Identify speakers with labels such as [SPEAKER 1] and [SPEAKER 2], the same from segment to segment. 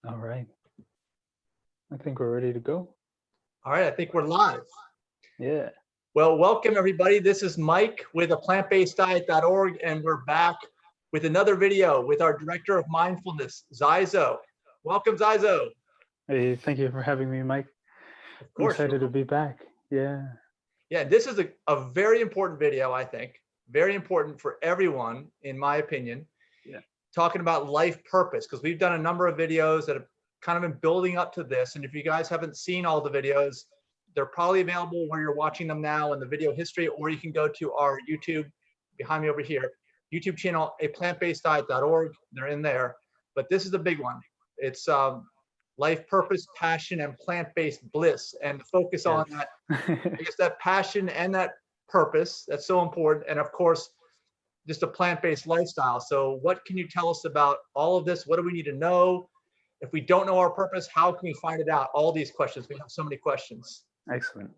[SPEAKER 1] All right. I think we're ready to go.
[SPEAKER 2] All right, I think we're live.
[SPEAKER 1] Yeah.
[SPEAKER 2] Well, welcome everybody. This is Mike with aPlantBasedDiet.org, and we're back with another video with our Director of Mindfulness, XYZo. Welcome, XYZo.
[SPEAKER 1] Hey, thank you for having me, Mike.
[SPEAKER 2] Of
[SPEAKER 1] I'm
[SPEAKER 2] course.
[SPEAKER 1] excited to be back. Yeah.
[SPEAKER 2] Yeah, this is a very important video, I think. Very important for everyone, in my opinion.
[SPEAKER 1] Yeah.
[SPEAKER 2] Talking about life purpose, because we've done a number of videos that have kind of been building up to this. And if you guys haven't seen all the videos, they're probably available where you're watching them now in the video history, or you can go to our YouTube, behind me over here, YouTube channel, aPlantBasedDiet.org. They're in there. But this is the big one. It's life purpose, passion, and plant-based bliss. And the focus on that, I guess, that passion and that purpose, that's so important. And of course, just a plant-based lifestyle. So what can you tell us about all of this? What do we need to know? If we don't know our purpose, how can we find it out? All these questions. We have so many questions.
[SPEAKER 1] Excellent.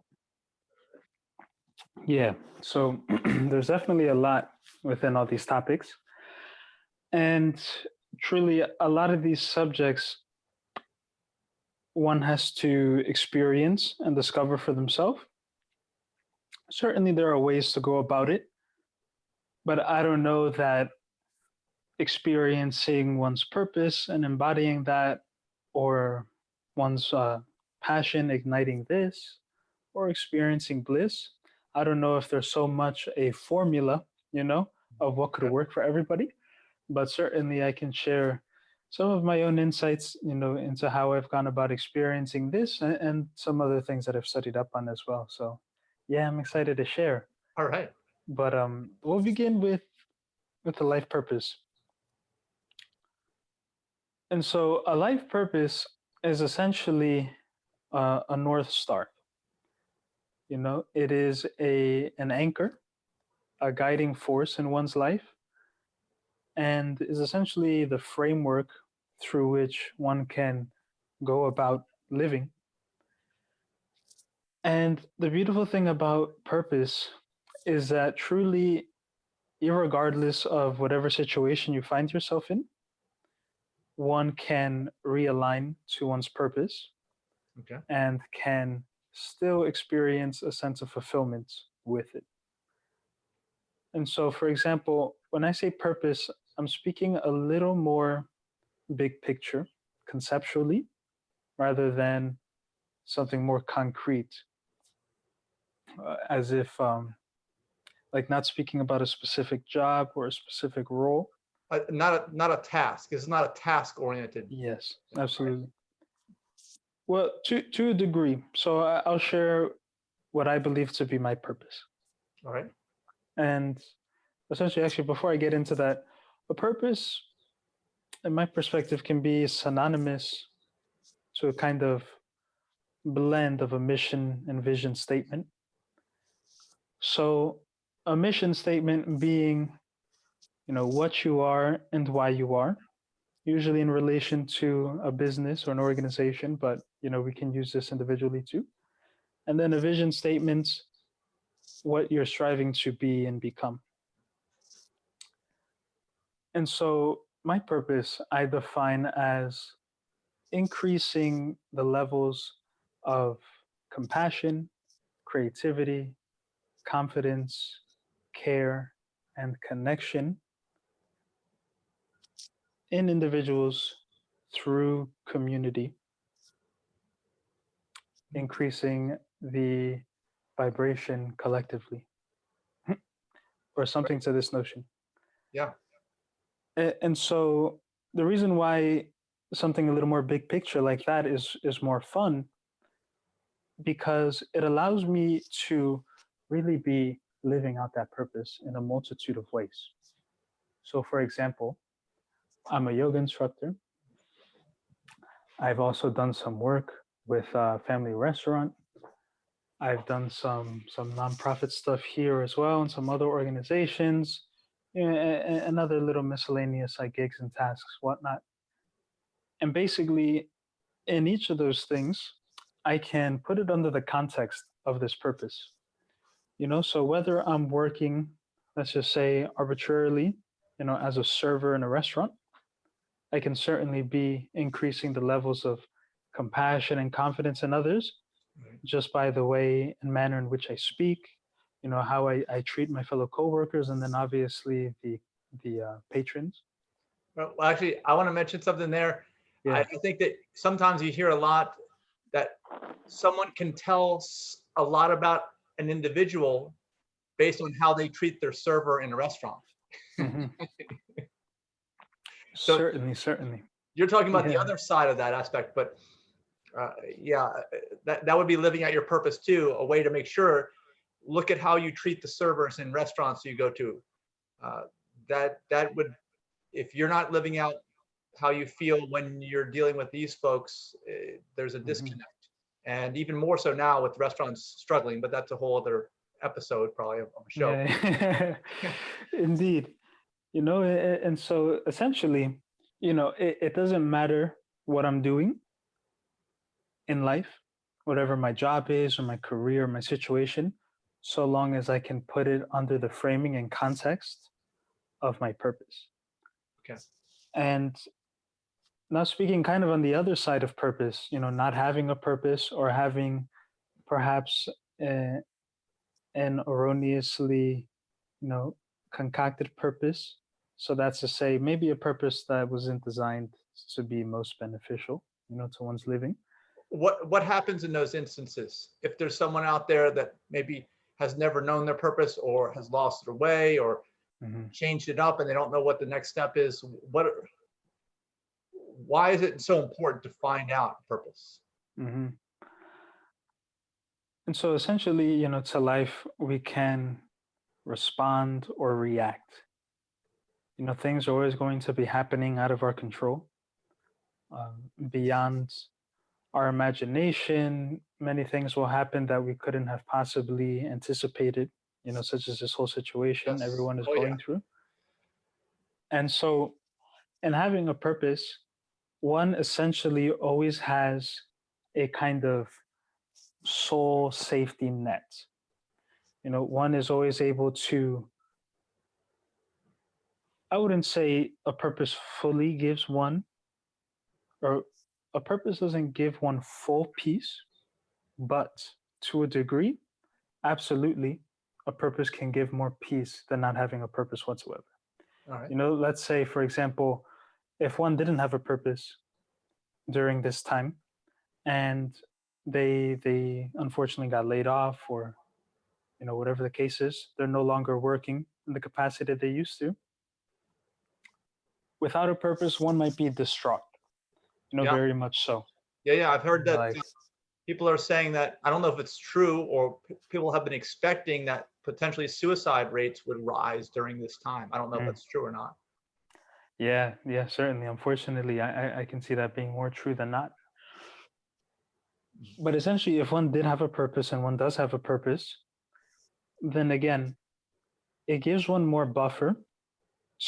[SPEAKER 1] Yeah. So there's definitely a lot within all these topics. And truly, a lot of these subjects one has to experience and discover for themselves. Certainly, there are ways to go about it, but I don't know that experiencing one's purpose and embodying that, or one's passion, igniting this, or experiencing bliss. I don't know if there's so much a formula, of what could work for everybody, but certainly I can share some of my own insights, into how I've gone about experiencing this and some other things that I've studied up on as well. So yeah, I'm excited to share.
[SPEAKER 2] All right.
[SPEAKER 1] But we'll begin with the life purpose. And so a life purpose is essentially a North Star. It is an anchor, a guiding force in one's life, and is essentially the framework through which one can go about living. And the beautiful thing about purpose is that truly, irregardless of whatever situation you find yourself in, one can realign to one's purpose,
[SPEAKER 2] Okay.
[SPEAKER 1] and can still experience a sense of fulfillment with it. And so, for example, when I say purpose, I'm speaking a little more big picture, conceptually, rather than something more concrete, as if, like, not speaking about a specific job or a specific role.
[SPEAKER 2] Not a task. It's not a task oriented.
[SPEAKER 1] Yes, absolutely. Well, to a degree. So I'll share what I believe to be my purpose.
[SPEAKER 2] All right.
[SPEAKER 1] And essentially, actually, before I get into that, a purpose, in my perspective, can be synonymous to a kind of blend of a mission and vision statement. So a mission statement being, what you are and why you are, usually in relation to a business or an organization, but we can use this individually too. And then a vision statement, what you're striving to be and become. And so my purpose I define as increasing the levels of compassion, creativity, confidence, care, and connection in individuals through community, increasing the vibration collectively, or something to this notion.
[SPEAKER 2] Yeah.
[SPEAKER 1] And so the reason why something a little more big picture like that is more fun, because it allows me to really be living out that purpose in a multitude of ways. So for example, I'm a yoga instructor. I've also done some work with a family restaurant. I've done some nonprofit stuff here as well, and some other organizations, and other little miscellaneous gigs and tasks, whatnot. And basically, in each of those things, I can put it under the context of this purpose. So whether I'm working, let's just say arbitrarily, as a server in a restaurant, I can certainly be increasing the levels of compassion and confidence in others
[SPEAKER 2] Right.
[SPEAKER 1] just by the way and manner in which I speak, how I treat my fellow coworkers, and then obviously the patrons.
[SPEAKER 2] Well, actually, I want to mention something there. I
[SPEAKER 1] Yeah.
[SPEAKER 2] think that sometimes you hear a lot that someone can tell a lot about an individual based on how they treat their server in a restaurant.
[SPEAKER 1] Hmm.
[SPEAKER 2] So
[SPEAKER 1] Certainly, certainly.
[SPEAKER 2] you're talking about the
[SPEAKER 1] Yeah.
[SPEAKER 2] other side of that aspect, but yeah, that would be living out your purpose too. A way to make sure, look at how you treat the servers in restaurants you go to. Uh, that would, if you're not living out how you feel when you're dealing with these folks, there's a
[SPEAKER 1] Hmm.
[SPEAKER 2] disconnect. And even more so now with restaurants struggling, but that's a whole other episode probably of a show.
[SPEAKER 1] Yeah. Indeed. And so essentially, it doesn't matter what I'm doing in life, whatever my job is or my career or my situation, so long as I can put it under the framing and context of my purpose.
[SPEAKER 2] Okay.
[SPEAKER 1] And now speaking kind of on the other side of purpose, not having a purpose or having perhaps uh, an erroneously, you know, concocted purpose. So that's to say, maybe a purpose that wasn't designed to be most beneficial, to one's living.
[SPEAKER 2] What happens in those instances if there's someone out there that maybe has never known their purpose or has lost their way or
[SPEAKER 1] Hmm.
[SPEAKER 2] changed it up and they don't know what the next step is? Why is it so important to find out purpose?
[SPEAKER 1] Hmm. And so essentially, to life, we can respond or react. Things are always going to be happening out of our control, beyond our imagination. Many things will happen that we couldn't have possibly anticipated, such as this whole situation
[SPEAKER 2] Yes.
[SPEAKER 1] everyone is
[SPEAKER 2] Oh yeah.
[SPEAKER 1] going through. And so, in having a purpose, one essentially always has a kind of soul safety net. One is always able to, I wouldn't say a purpose fully gives one, or a purpose doesn't give one full peace, but to a degree, absolutely, a purpose can give more peace than not having a purpose whatsoever.
[SPEAKER 2] All right.
[SPEAKER 1] Let's say, for example, if one didn't have a purpose during this time and they unfortunately got laid off, or whatever the case is, they're no longer working in the capacity they used to. Without a purpose, one might be distraught,
[SPEAKER 2] Yeah.
[SPEAKER 1] very much so.
[SPEAKER 2] Yeah. I've heard that
[SPEAKER 1] Like,
[SPEAKER 2] people are saying that, I don't know if it's true or people have been expecting that potentially suicide rates would rise during this time. I don't know if
[SPEAKER 1] mm,
[SPEAKER 2] that's true or not.
[SPEAKER 1] yeah, yeah, certainly. Unfortunately, I can see that being more true than not. But essentially, if one did have a purpose and one does have a purpose, then again, it gives one more buffer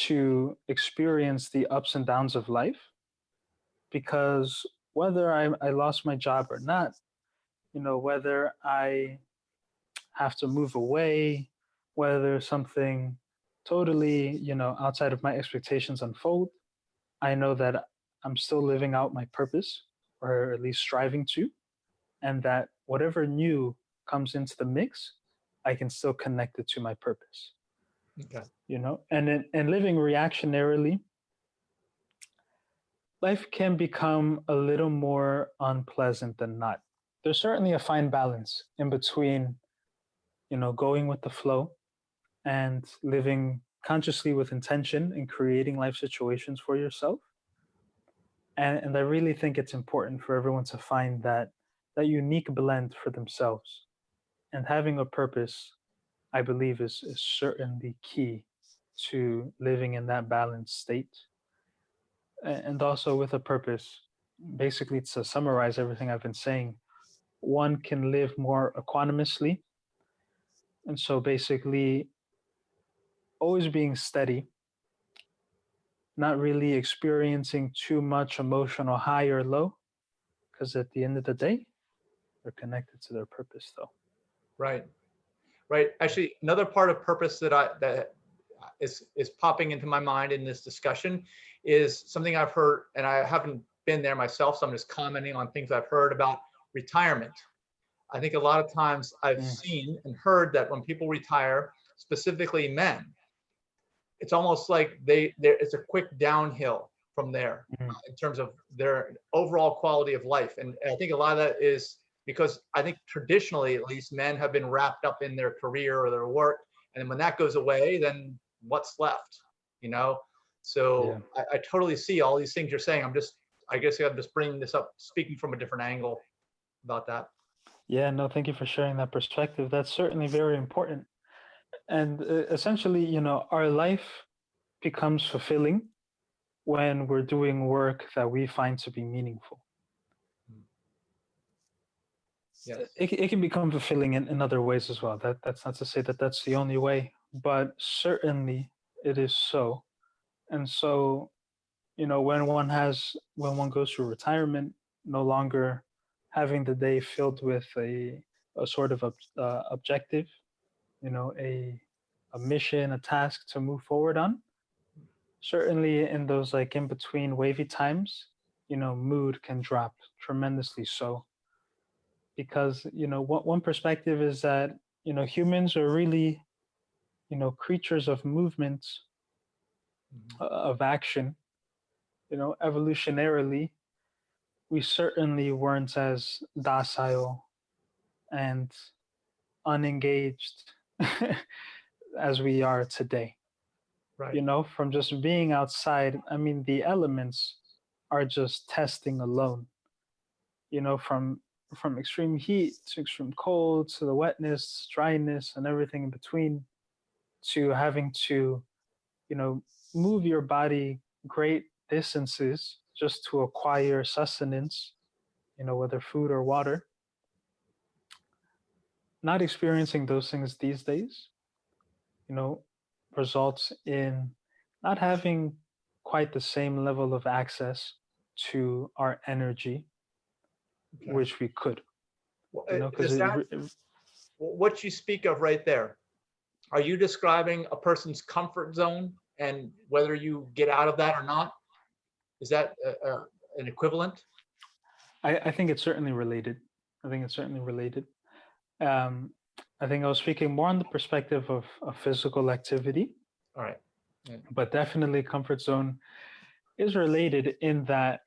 [SPEAKER 1] to experience the ups and downs of life, because whether I lost my job or not, whether I have to move away, whether something totally, outside of my expectations unfold, I know that I'm still living out my purpose, or at least striving to, and that whatever new comes into the mix, I can still connect it to my purpose.
[SPEAKER 2] Okay.
[SPEAKER 1] And living reactionarily, life can become a little more unpleasant than not. There's certainly a fine balance in between, going with the flow and living consciously with intention and creating life situations for yourself. And I really think it's important for everyone to find that unique blend for themselves. And having a purpose, I believe, is certainly key to living in that balanced state. And also with a purpose, basically, to summarize everything I've been saying, one can live more equanimously. And so basically, always being steady, not really experiencing too much emotional high or low, because at the end of the day, they're connected to their purpose, though.
[SPEAKER 2] Right. Right. Actually, another part of purpose that is popping into my mind in this discussion is something I've heard, and I haven't been there myself, so I'm just commenting on things I've heard about retirement. I think a lot of times I've
[SPEAKER 1] Mm,
[SPEAKER 2] seen and heard that when people retire, specifically men, it's almost like it's a quick downhill from there
[SPEAKER 1] mm,
[SPEAKER 2] in terms of their overall quality of life. And I think a lot of that is because I think traditionally, at least, men have been wrapped up in their career or their work. And when that goes away, then what's left? You know?
[SPEAKER 1] yeah.
[SPEAKER 2] So I totally see all these things you're saying. I guess I'm just bringing this up, speaking from a different angle about that.
[SPEAKER 1] Yeah, no, thank you for sharing that perspective. That's certainly very important. And essentially, our life becomes fulfilling when we're doing work that we find to be meaningful.
[SPEAKER 2] Yes.
[SPEAKER 1] It can become fulfilling in other ways as well. That's not to say that that's the only way, but certainly it is so. And so, when one goes through retirement, no longer having the day filled with a sort of objective, a mission, a task to move forward on. Certainly in those like in between wavy times, mood can drop tremendously. So because one perspective is that humans are really creatures of movement,
[SPEAKER 2] Mhm.
[SPEAKER 1] of action. Evolutionarily, we certainly weren't as docile and unengaged as we are today.
[SPEAKER 2] Right.
[SPEAKER 1] From just being outside, I mean, the elements are just testing alone. From extreme heat to extreme cold to the wetness, dryness, and everything in between, to having to you know move your body great distances just to acquire sustenance, whether food or water. Not experiencing those things these days, you know results in not having quite the same level of access to our energy,
[SPEAKER 2] Okay.
[SPEAKER 1] which we could,
[SPEAKER 2] Well,
[SPEAKER 1] because
[SPEAKER 2] does that, what you speak of right there, are you describing a person's comfort zone and whether you get out of that or not? Is that an equivalent?
[SPEAKER 1] I think it's certainly related. I think it's certainly related. um, I think I was speaking more on the perspective of physical activity,
[SPEAKER 2] All right. Yeah.
[SPEAKER 1] but definitely comfort zone is related in that,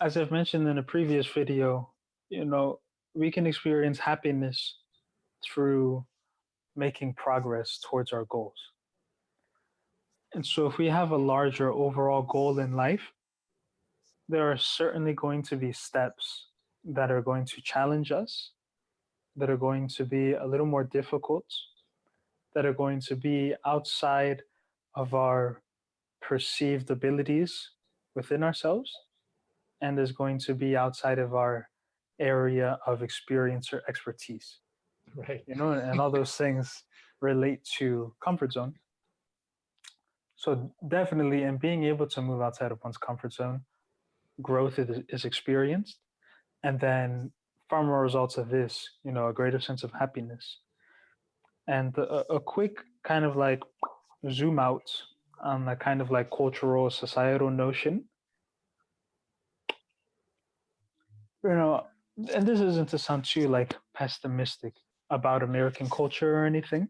[SPEAKER 1] as I've mentioned in a previous video, we can experience happiness through making progress towards our goals. And so, if we have a larger overall goal in life, there are certainly going to be steps that are going to challenge us, that are going to be a little more difficult, that are going to be outside of our perceived abilities within ourselves, and is going to be outside of our area of experience or expertise.
[SPEAKER 2] Right.
[SPEAKER 1] And all those things relate to comfort zone. So definitely, in being able to move outside of one's comfort zone, growth is experienced, and then from a results of this, a greater sense of happiness. And a quick kind of like zoom out on the kind of like cultural societal notion, you know, and this isn't to sound too like pessimistic about American culture or anything,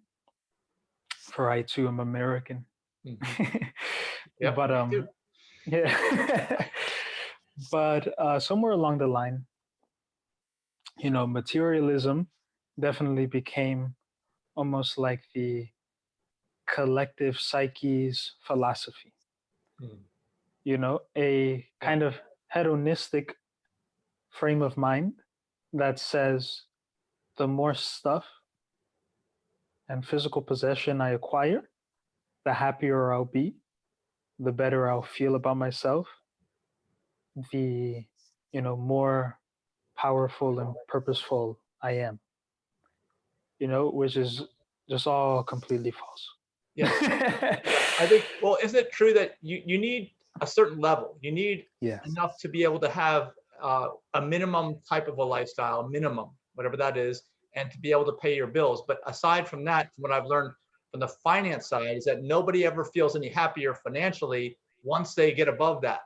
[SPEAKER 1] for I too am American.
[SPEAKER 2] Mhm. Yep.
[SPEAKER 1] But
[SPEAKER 2] Me too.
[SPEAKER 1] yeah. But somewhere along the line, materialism definitely became almost like the collective psyche's philosophy.
[SPEAKER 2] Mm.
[SPEAKER 1] A
[SPEAKER 2] Yeah.
[SPEAKER 1] kind of hedonistic frame of mind that says the more stuff and physical possession I acquire, the happier I'll be, the better I'll feel about myself, the more powerful and purposeful I am. Which is just all completely
[SPEAKER 2] Yes.
[SPEAKER 1] false.
[SPEAKER 2] Yeah. I think, well, isn't it true that you need a certain level? You need
[SPEAKER 1] Yeah.
[SPEAKER 2] enough to be able to have a minimum type of a lifestyle, minimum, whatever that is, and to be able to pay your bills. But aside from that, from what I've learned, from the finance side is that nobody ever feels any happier financially once they get above that.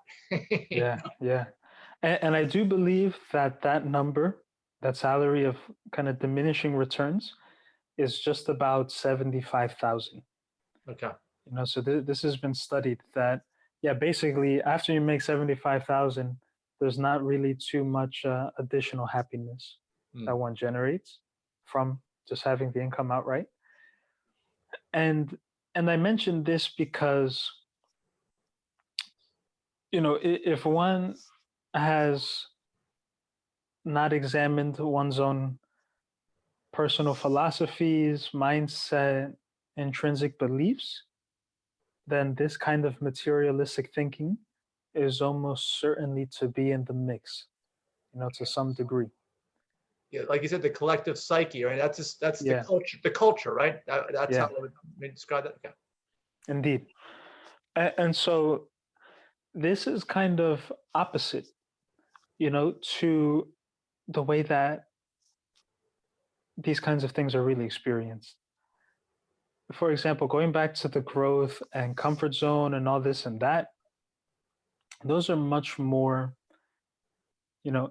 [SPEAKER 1] Yeah, yeah. And I do believe that that number, that salary of kind of diminishing returns, is just about 75,000.
[SPEAKER 2] Okay.
[SPEAKER 1] So this has been studied that, yeah, basically after you make 75,000, there's not really too much additional happiness that
[SPEAKER 2] Mm.
[SPEAKER 1] one generates from just having the income outright. And I mentioned this because, if one has not examined one's own personal philosophies, mindset, intrinsic beliefs, then this kind of materialistic thinking is almost certainly to be in the mix, to some degree.
[SPEAKER 2] Yeah, like you said, the collective psyche, right? That's
[SPEAKER 1] Yeah,
[SPEAKER 2] the culture, right? That's how
[SPEAKER 1] yeah,
[SPEAKER 2] I would describe that. Okay.
[SPEAKER 1] indeed. And so this is kind of opposite, to the way that these kinds of things are really experienced. For example, going back to the growth and comfort zone and all this and that, those are much more,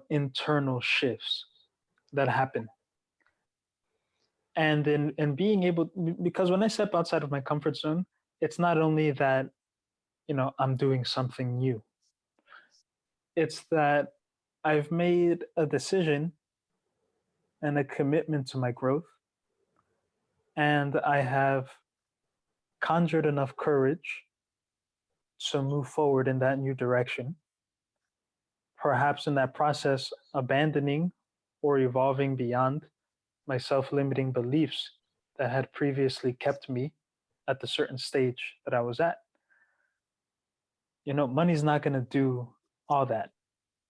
[SPEAKER 1] internal shifts that happen. And in being able, because when I step outside of my comfort zone, it's not only that, I'm doing something new, it's that I've made a decision and a commitment to my growth, and I have conjured enough courage to move forward in that new direction, perhaps in that process abandoning or evolving beyond my self-limiting beliefs that had previously kept me at the certain stage that I was at. Money's not going to do all that.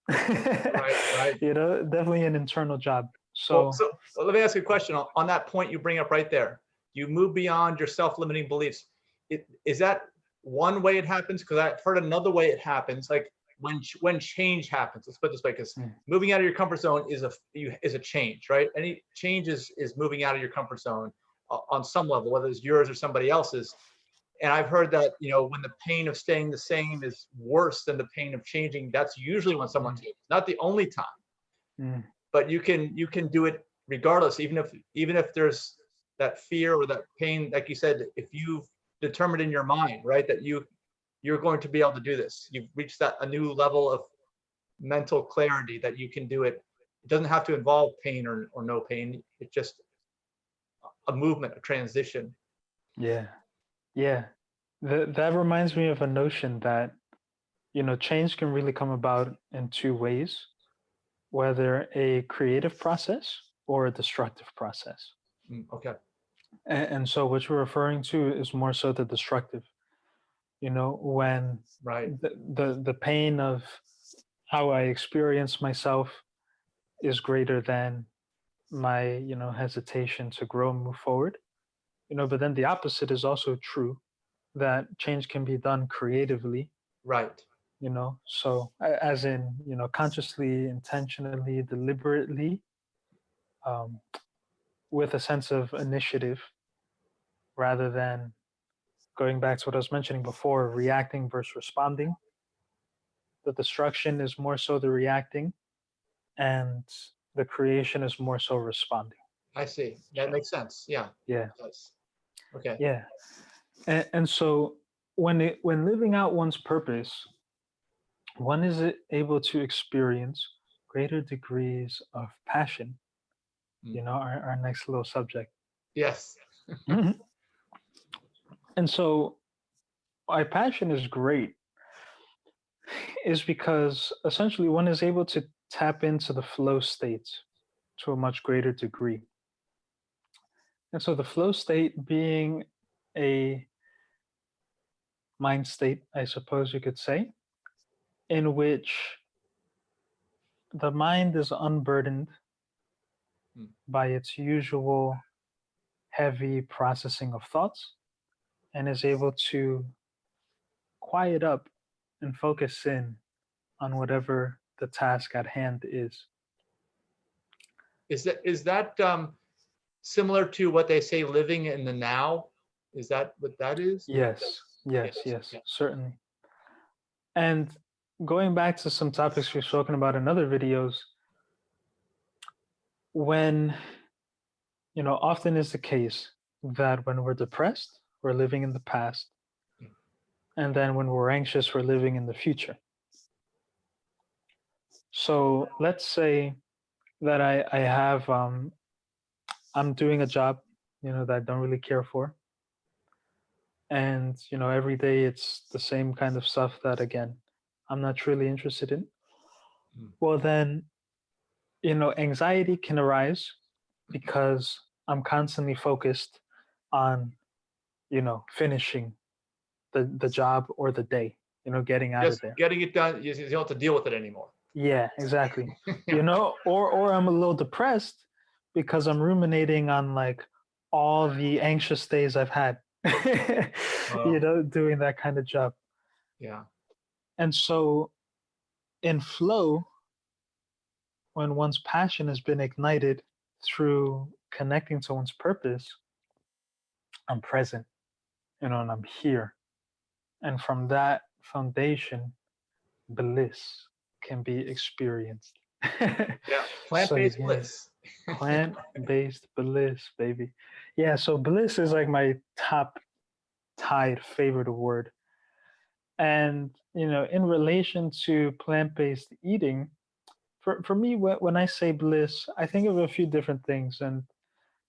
[SPEAKER 2] Right, right.
[SPEAKER 1] Definitely an internal job.
[SPEAKER 2] Well,
[SPEAKER 1] So,
[SPEAKER 2] so let me ask you a question on that point you bring up right there. You move beyond your self-limiting beliefs. Is that one way it happens? Because I've heard another way it happens, like when change happens. Let's put it this way, because
[SPEAKER 1] mm,
[SPEAKER 2] moving out of your comfort zone is a change, right? Any change is moving out of your comfort zone on some level, whether it's yours or somebody else's. And I've heard that, when the pain of staying the same is worse than the pain of changing, that's usually when someone
[SPEAKER 1] mm,
[SPEAKER 2] changes. Not the only time,
[SPEAKER 1] mm,
[SPEAKER 2] but you can do it regardless, even if there's that fear or that pain, like you said, if you've determined in your mind, right, that you're going to be able to do this, you've reached that a new level of mental clarity that you can do it. It doesn't have to involve pain or no pain. It's just a movement, a transition.
[SPEAKER 1] yeah, yeah. That reminds me of a notion that, change can really come about in two ways, whether a creative process or a destructive process.
[SPEAKER 2] Okay.
[SPEAKER 1] And so what you're referring to is more so the destructive, when
[SPEAKER 2] Right.
[SPEAKER 1] the pain of how I experience myself is greater than my, hesitation to grow and move forward. But then the opposite is also true, that change can be done creatively,
[SPEAKER 2] Right.
[SPEAKER 1] so as in, consciously, intentionally, deliberately, um, with a sense of initiative rather than going back to what I was mentioning before, reacting versus responding. The destruction is more so the reacting, and the creation is more so responding.
[SPEAKER 2] I see. That
[SPEAKER 1] So
[SPEAKER 2] makes sense. Yeah,
[SPEAKER 1] yeah,
[SPEAKER 2] it does. Okay.
[SPEAKER 1] yeah. And so when living out one's purpose, one is able to experience greater degrees of passion.
[SPEAKER 2] Mm.
[SPEAKER 1] Our next little subject.
[SPEAKER 2] Yes.
[SPEAKER 1] Mhm. And so why passion is great is because essentially one is able to tap into the flow state to a much greater degree. And so the flow state being a mind state, I suppose you could say, in which the mind is unburdened
[SPEAKER 2] Mm.
[SPEAKER 1] by its usual heavy processing of thoughts and is able to quiet up and focus in on whatever the task at hand is.
[SPEAKER 2] Is that similar to what they say living in the now? Is that what that is?
[SPEAKER 1] Yes, yes,
[SPEAKER 2] Yes.
[SPEAKER 1] yes, certainly. And going back to some topics we've spoken about in other videos, when, often is the case that when we're depressed, we're living in the past. And then when we're anxious, we're living in the future. So let's say that I have, I'm doing a job, that I don't really care for. And, every day it's the same kind of stuff that, again, I'm not truly interested in.
[SPEAKER 2] Mm.
[SPEAKER 1] Well, then, anxiety can arise because I'm constantly focused on, finishing the job or the day, getting out of
[SPEAKER 2] Just
[SPEAKER 1] there.
[SPEAKER 2] getting it done. You don't have to deal with it anymore.
[SPEAKER 1] Yeah, exactly.
[SPEAKER 2] Yeah.
[SPEAKER 1] Or I'm a little depressed because I'm ruminating on like all the anxious days I've had, doing that kind of job.
[SPEAKER 2] Yeah.
[SPEAKER 1] And so in flow, when one's passion has been ignited through connecting to one's purpose, I'm present, and I'm here. And from that foundation, bliss can be experienced.
[SPEAKER 2] Yeah.
[SPEAKER 1] So
[SPEAKER 2] Plant-based
[SPEAKER 1] yeah,
[SPEAKER 2] bliss.
[SPEAKER 1] plant-based bliss, baby. Yeah, so bliss is like my top tied favorite word. And in relation to plant-based eating, for me, when I say bliss, I think of a few different things, and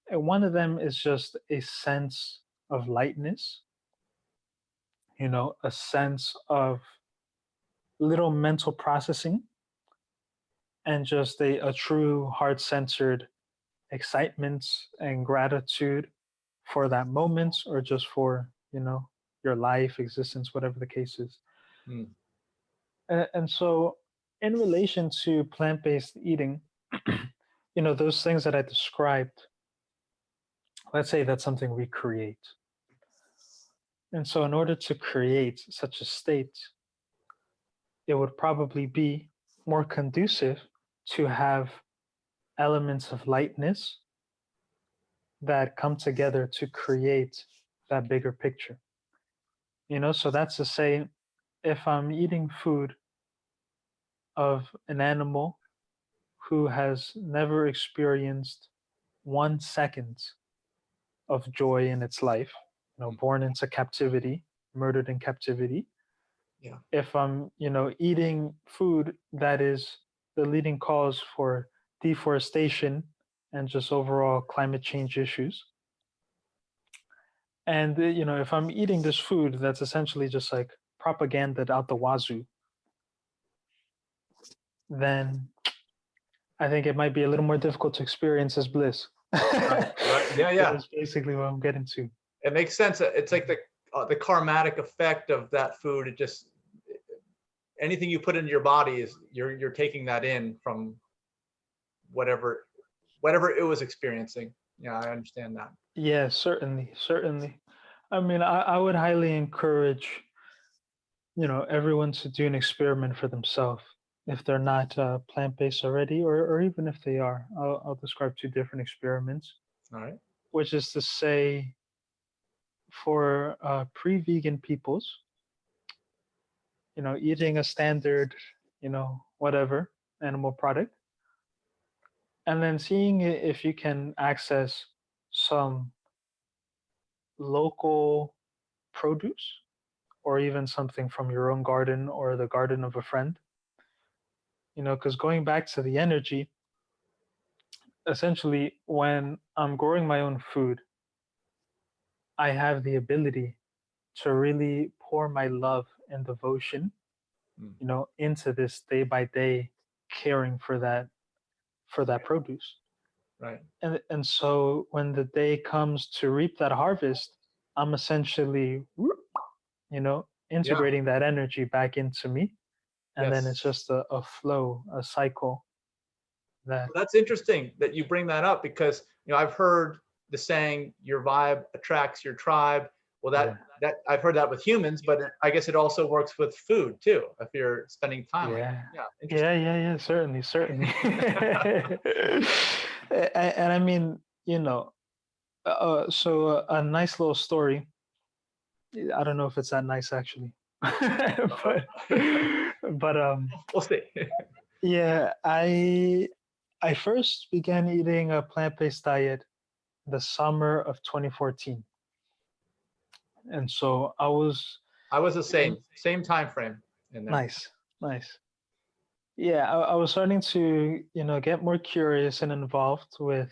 [SPEAKER 1] one of them is just a sense of lightness, a sense of little mental processing, and just a true heart-centered excitement and gratitude for that moment, or just for your life existence, whatever the case is.
[SPEAKER 2] Mm.
[SPEAKER 1] And so in relation to plant-based eating, those things that I described, let's say that's something we create. And so in order to create such a state, it would probably be more conducive to have elements of lightness that come together to create that bigger picture. So that's to say, if I'm eating food of an animal who has never experienced 1 second of joy in its life, born into captivity, murdered in captivity.
[SPEAKER 2] Yeah.
[SPEAKER 1] If I'm, eating food that is the leading cause for deforestation and just overall climate change issues. And, if I'm eating this food that's essentially just like propaganda out the wazoo, then I think it might be a little more difficult to experience as bliss.
[SPEAKER 2] Right. Right. Yeah. Yeah.
[SPEAKER 1] That's basically what I'm getting to.
[SPEAKER 2] It makes sense. It's like the karmatic effect of that food. It just anything you put into your body is you're taking that in from whatever it was experiencing. Yeah, I understand that.
[SPEAKER 1] Yeah, certainly, certainly. I mean, I would highly encourage, everyone to do an experiment for themselves if they're not plant-based already, or even if they are. I'll describe two different experiments,
[SPEAKER 2] All right.
[SPEAKER 1] which is to say, for pre-vegan peoples, eating a standard, whatever animal product, and then seeing if you can access some local produce or even something from your own garden or the garden of a friend. Because going back to the energy, essentially, when I'm growing my own food, I have the ability to really pour my love and devotion,
[SPEAKER 2] Mm.
[SPEAKER 1] into this day by day caring for that produce.
[SPEAKER 2] Right.
[SPEAKER 1] And so when the day comes to reap that harvest, I'm essentially,
[SPEAKER 2] Yeah.
[SPEAKER 1] integrating that energy back into me. And then it's
[SPEAKER 2] Yes.
[SPEAKER 1] just a flow, a cycle that,
[SPEAKER 2] Well, that's interesting that you bring that up because I've heard the saying your vibe attracts your tribe. Well,
[SPEAKER 1] yeah,
[SPEAKER 2] that I've heard that with humans, but I guess it also works with food too. If you're spending time with
[SPEAKER 1] yeah,
[SPEAKER 2] yeah,
[SPEAKER 1] yeah,
[SPEAKER 2] interesting.
[SPEAKER 1] yeah, yeah, certainly, certainly. And I mean, so a nice little story. I don't know if it's that nice actually.
[SPEAKER 2] Uh-oh.
[SPEAKER 1] But
[SPEAKER 2] We'll see.
[SPEAKER 1] yeah, I first began eating a plant-based diet the summer of 2014. And so I was
[SPEAKER 2] I was the
[SPEAKER 1] doing
[SPEAKER 2] same time frame in there.
[SPEAKER 1] nice, nice. Yeah, I was starting to, get more curious and involved with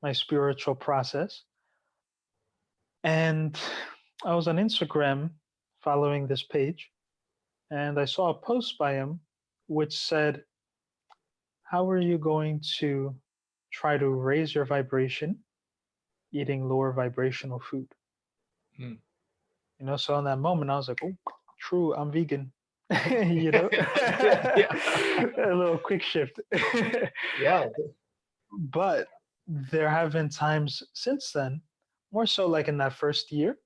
[SPEAKER 1] my spiritual process. And I was on Instagram following this page, and I saw a post by him which said, how are you going to try to raise your vibration eating lower vibrational food?
[SPEAKER 2] Mm.
[SPEAKER 1] So in that moment, I was like, oh, true, I'm vegan. you know,
[SPEAKER 2] Yeah.
[SPEAKER 1] a little quick shift.
[SPEAKER 2] Yeah.
[SPEAKER 1] But there have been times since then, more so like in that first year,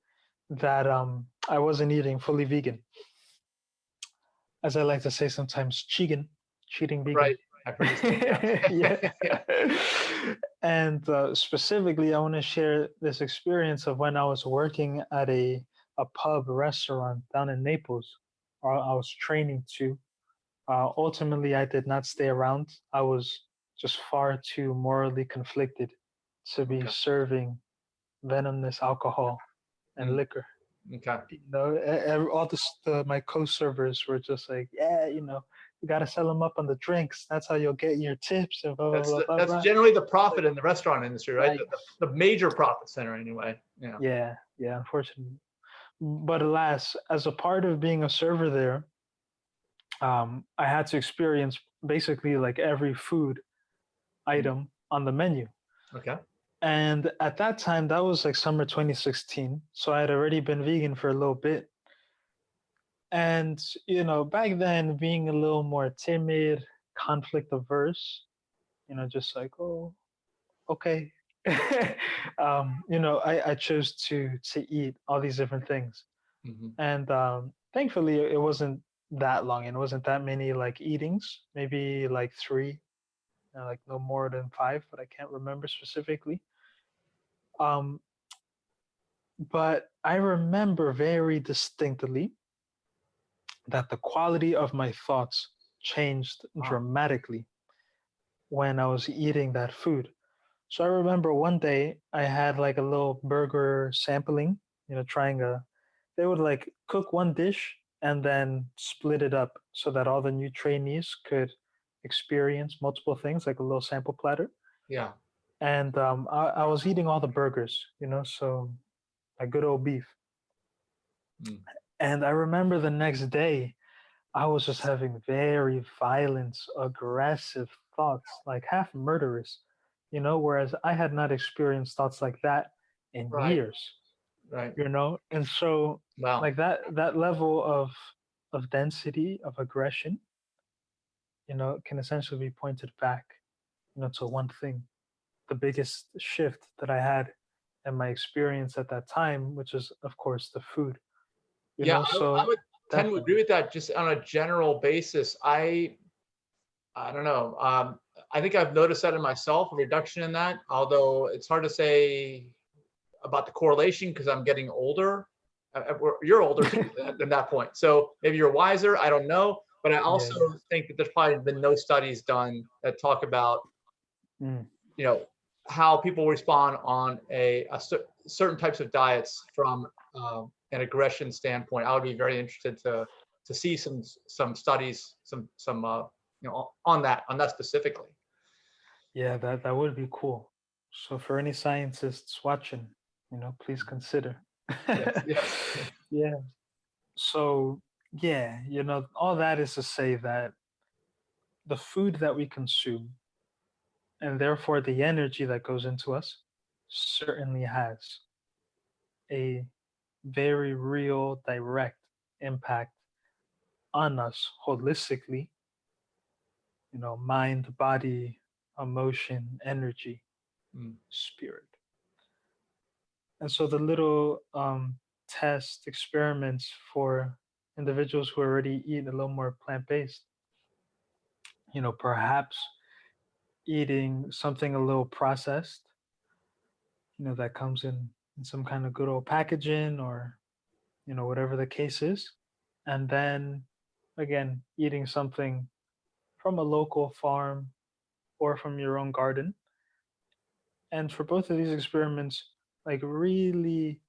[SPEAKER 1] that I wasn't eating fully vegan. As I like to say sometimes, cheating vegan.
[SPEAKER 2] Right. I've heard you say
[SPEAKER 1] Yeah.
[SPEAKER 2] that. Yeah.
[SPEAKER 1] And specifically, I want to share this experience of when I was working at a pub restaurant down in Naples. I was training to. Ultimately, I did not stay around. I was just far too morally conflicted to be
[SPEAKER 2] Okay.
[SPEAKER 1] serving venomous alcohol and
[SPEAKER 2] Mm.
[SPEAKER 1] liquor.
[SPEAKER 2] Okay.
[SPEAKER 1] All my co-servers were just like, yeah, you got to sell them up on the drinks. That's how you'll get your tips and blah blah blah blah
[SPEAKER 2] That's
[SPEAKER 1] blah.
[SPEAKER 2] generally the
[SPEAKER 1] It's like,
[SPEAKER 2] profit in the restaurant industry, right?
[SPEAKER 1] right,
[SPEAKER 2] The major profit center anyway. Yeah.
[SPEAKER 1] yeah, yeah. Unfortunately, but alas, as a part of being a server there, I had to experience basically like every food
[SPEAKER 2] Mm.
[SPEAKER 1] item on the menu.
[SPEAKER 2] Okay.
[SPEAKER 1] And at that time, that was like summer 2016. So I had already been vegan for a little bit. And, back then, being a little more timid, conflict averse, just like, oh, okay. I chose to eat all these different things.
[SPEAKER 2] Hmm.
[SPEAKER 1] And thankfully, it wasn't that long and it wasn't that many like eatings, maybe like three, like no more than five, but I can't remember specifically. Um, but I remember very distinctly that the quality of my thoughts changed
[SPEAKER 2] Wow.
[SPEAKER 1] dramatically when I was eating that food. So I remember one day I had like a little burger sampling, trying they would like cook one dish and then split it up so that all the new trainees could experience multiple things, like a little sample platter.
[SPEAKER 2] Yeah.
[SPEAKER 1] And I was eating all the burgers, so like good old beef.
[SPEAKER 2] Mm.
[SPEAKER 1] And I remember the next day, I was just having very violent, aggressive thoughts, like half murderous, whereas I had not experienced thoughts like that in
[SPEAKER 2] Right.
[SPEAKER 1] years,
[SPEAKER 2] Right.
[SPEAKER 1] And so
[SPEAKER 2] Wow.
[SPEAKER 1] like that level of density of aggression, can essentially be pointed back, to one thing. The biggest shift that I had in my experience at that time, which is of course the food,
[SPEAKER 2] Yeah, I
[SPEAKER 1] so
[SPEAKER 2] would tend to agree
[SPEAKER 1] definitely.
[SPEAKER 2] with that just on a general basis. I don't know. I think I've noticed that in myself, a reduction in that, although it's hard to say about the correlation because I'm getting older. You're older too than that point. So maybe you're wiser. I don't know. But I
[SPEAKER 1] Yeah,
[SPEAKER 2] also
[SPEAKER 1] yeah.
[SPEAKER 2] think that there's probably been no studies done that talk about,
[SPEAKER 1] Mm.
[SPEAKER 2] you know, how people respond on certain types of diets from an aggression standpoint. I would be very interested to see some studies, some on that specifically.
[SPEAKER 1] Yeah, that would be cool. So for any scientists watching, please consider.
[SPEAKER 2] Yes, yes.
[SPEAKER 1] Yeah. So yeah, all that is to say that the food that we consume and therefore the energy that goes into us certainly has a very real direct impact on us holistically, mind, body, emotion, energy,
[SPEAKER 2] Mm.
[SPEAKER 1] spirit. And so the little test experiments for individuals who already eat a little more plant-based, perhaps eating something a little processed, that comes in some kind of good old packaging, or whatever the case is. And then again, eating something from a local farm or from your own garden. And for both of these experiments, like really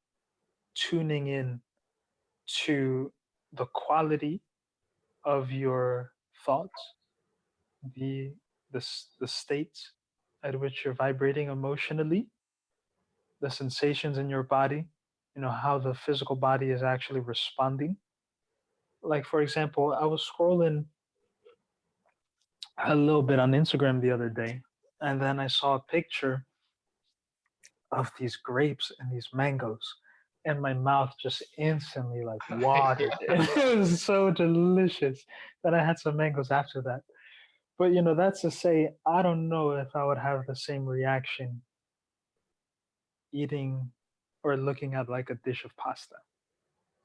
[SPEAKER 1] tuning in to the quality of your thoughts, the the states at which you're vibrating emotionally, the sensations in your body, how the physical body is actually responding. Like for example, I was scrolling a little bit on Instagram the other day, and then I saw a picture of these grapes and these mangoes, and my mouth just instantly like watered. It was so delicious that I had some mangoes after that. But that's to say, I don't know if I would have the same reaction eating or looking at like a dish of pasta,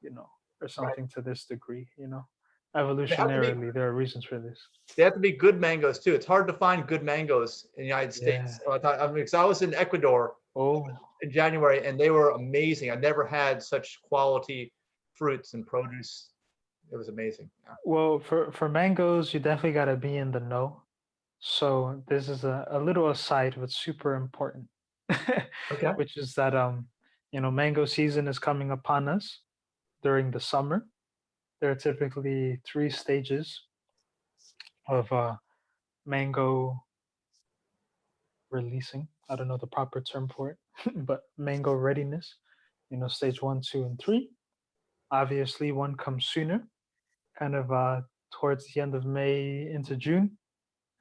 [SPEAKER 1] you know, or
[SPEAKER 2] Right.
[SPEAKER 1] something to this degree.
[SPEAKER 2] They have to be
[SPEAKER 1] Evolutionarily, there are reasons for this.
[SPEAKER 2] they have to be good mangoes too. It's hard to find good mangoes in the United
[SPEAKER 1] Yeah.
[SPEAKER 2] States. I mean, because I was in Ecuador
[SPEAKER 1] Oh,
[SPEAKER 2] in January and they were amazing. I never had such quality fruits and produce. It was amazing. Yeah.
[SPEAKER 1] well, for mangoes, you definitely got to be in the know. So this is a little aside, but super important,
[SPEAKER 2] Okay.
[SPEAKER 1] which is that mango season is coming upon us during the summer. There are typically three stages of mango releasing. I don't know the proper term for it, but mango readiness. Stage one, two, and three. Obviously, one comes sooner, kind of towards the end of May into June,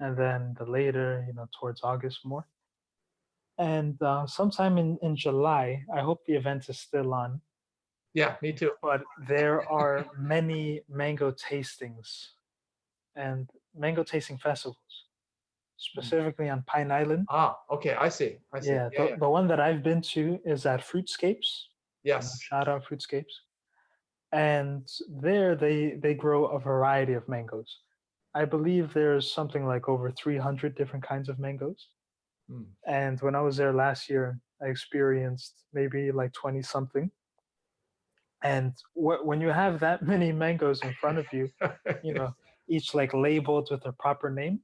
[SPEAKER 1] and then the later, towards August more. And sometime in July, I hope the event is still on,
[SPEAKER 2] Yeah, me too.
[SPEAKER 1] but there are many mango tastings and mango tasting festivals,
[SPEAKER 2] Mm.
[SPEAKER 1] specifically on Pine Island.
[SPEAKER 2] Ah, okay. I see. I see.
[SPEAKER 1] Yeah,
[SPEAKER 2] Yeah,
[SPEAKER 1] the,
[SPEAKER 2] yeah.
[SPEAKER 1] the one that I've been to is at Fruitscapes.
[SPEAKER 2] Yes.
[SPEAKER 1] Shout out Fruitscapes. And there they grow a variety of mangoes. I believe there's something like over 300 different kinds of mangoes.
[SPEAKER 2] Mm.
[SPEAKER 1] And when I was there last year, I experienced maybe like 20 something. And when you have that many mangoes in front of you, you know, each like labeled with their proper name,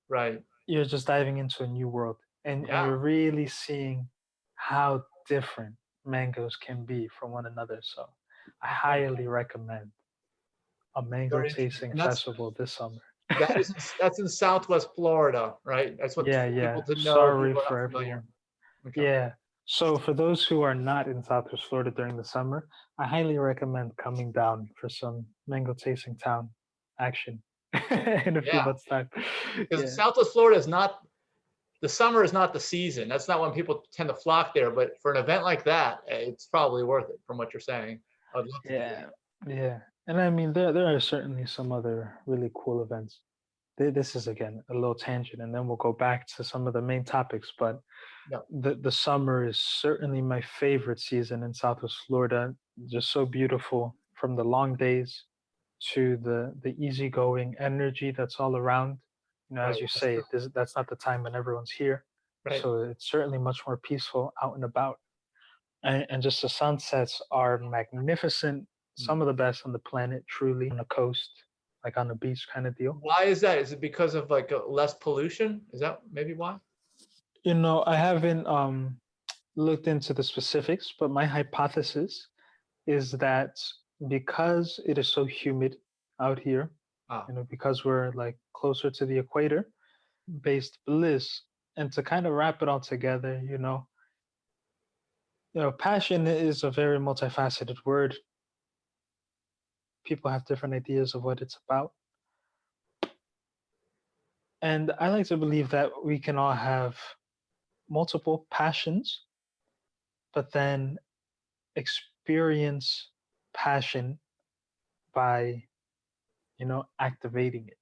[SPEAKER 2] Right.
[SPEAKER 1] you're just diving into a new world. And
[SPEAKER 2] Yeah.
[SPEAKER 1] you're really seeing how different mangoes can be from one another. So I
[SPEAKER 2] Okay.
[SPEAKER 1] highly recommend a mango
[SPEAKER 2] Very interesting.
[SPEAKER 1] tasting
[SPEAKER 2] And that's
[SPEAKER 1] festival this summer.
[SPEAKER 2] that's in Southwest Florida, right? That's what
[SPEAKER 1] Yeah,
[SPEAKER 2] for people
[SPEAKER 1] yeah.
[SPEAKER 2] to know, people
[SPEAKER 1] Sorry
[SPEAKER 2] who are
[SPEAKER 1] for
[SPEAKER 2] not familiar.
[SPEAKER 1] everyone.
[SPEAKER 2] Okay.
[SPEAKER 1] Yeah. So for those who are not in Southwest Florida during the summer, I highly recommend coming down for some mango tasting town action in a few
[SPEAKER 2] Yeah.
[SPEAKER 1] months' time.
[SPEAKER 2] Because
[SPEAKER 1] Yeah.
[SPEAKER 2] Southwest Florida is not the summer is not the season. That's not when people tend to flock there. But for an event like that, it's probably worth it from what you're saying. I'd love to do
[SPEAKER 1] Yeah.
[SPEAKER 2] that.
[SPEAKER 1] Yeah. And I mean there are certainly some other really cool events. This is again a little tangent and then we'll go back to some of the main topics, but
[SPEAKER 2] Yeah.
[SPEAKER 1] the summer is certainly my favorite season in Southwest Florida. Just so beautiful from the long days to the easygoing energy that's all around. As
[SPEAKER 2] Right.
[SPEAKER 1] you
[SPEAKER 2] That's
[SPEAKER 1] say,
[SPEAKER 2] true.
[SPEAKER 1] that's not the time when everyone's here.
[SPEAKER 2] Right.
[SPEAKER 1] So it's certainly much more peaceful out and about. And just the sunsets are magnificent,
[SPEAKER 2] Mm.
[SPEAKER 1] some of the best on the planet, truly, on the coast, like on the beach kind of deal.
[SPEAKER 2] Why is that? Is it because of like less pollution? Is that maybe why?
[SPEAKER 1] I haven't looked into the specifics, but my hypothesis is that because it is so humid out here,
[SPEAKER 2] Ah,
[SPEAKER 1] because we're like closer to the equator, based bliss, and to kind of wrap it all together, passion is a very multifaceted word. People have different ideas of what it's about, and I like to believe that we can all have multiple passions, but then experience passion by activating it.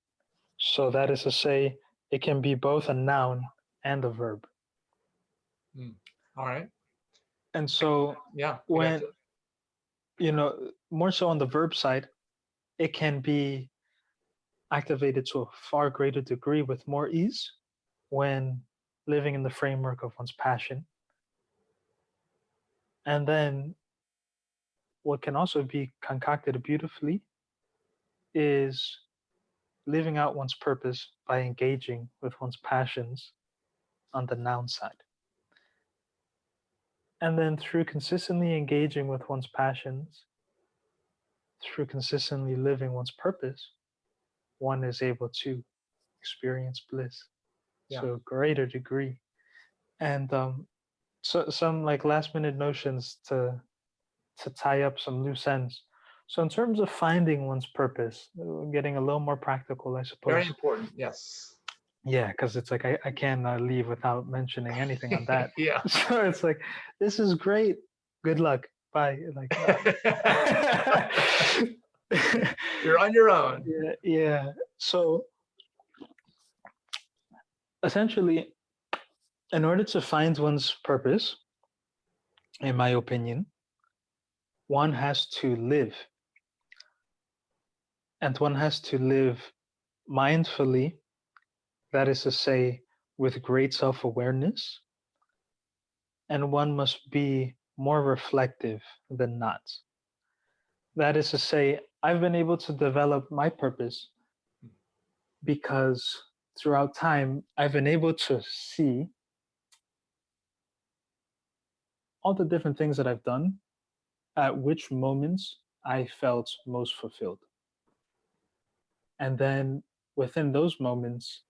[SPEAKER 1] So that is to say, it can be both a noun and a verb.
[SPEAKER 2] mm. All right.
[SPEAKER 1] And so
[SPEAKER 2] Yeah, I got
[SPEAKER 1] when,
[SPEAKER 2] you.
[SPEAKER 1] more so on the verb side, it can be activated to a far greater degree with more ease when living in the framework of one's passion. And then what can also be concocted beautifully is living out one's purpose by engaging with one's passions on the noun side. And then through consistently engaging with one's passions, through consistently living one's purpose, one is able to experience bliss
[SPEAKER 2] Yeah.
[SPEAKER 1] to a greater degree. And so some like last minute notions to tie up some loose ends. So in terms of finding one's purpose, getting a little more practical, I
[SPEAKER 2] Very
[SPEAKER 1] suppose.
[SPEAKER 2] important. Yes.
[SPEAKER 1] Yeah, because it's like I can't leave without mentioning anything on that.
[SPEAKER 2] Yeah.
[SPEAKER 1] So it's like, this is great. Good luck. Bye. Like,
[SPEAKER 2] You're on your own.
[SPEAKER 1] yeah, yeah. So essentially, in order to find one's purpose, in my opinion, one has to live, and one has to live mindfully. That is to say, with great self awareness, and one must be more reflective than not. That is to say, I've been able to develop my purpose because throughout time, I've been able to see all the different things that I've done, at which moments I felt most fulfilled. And then within those moments,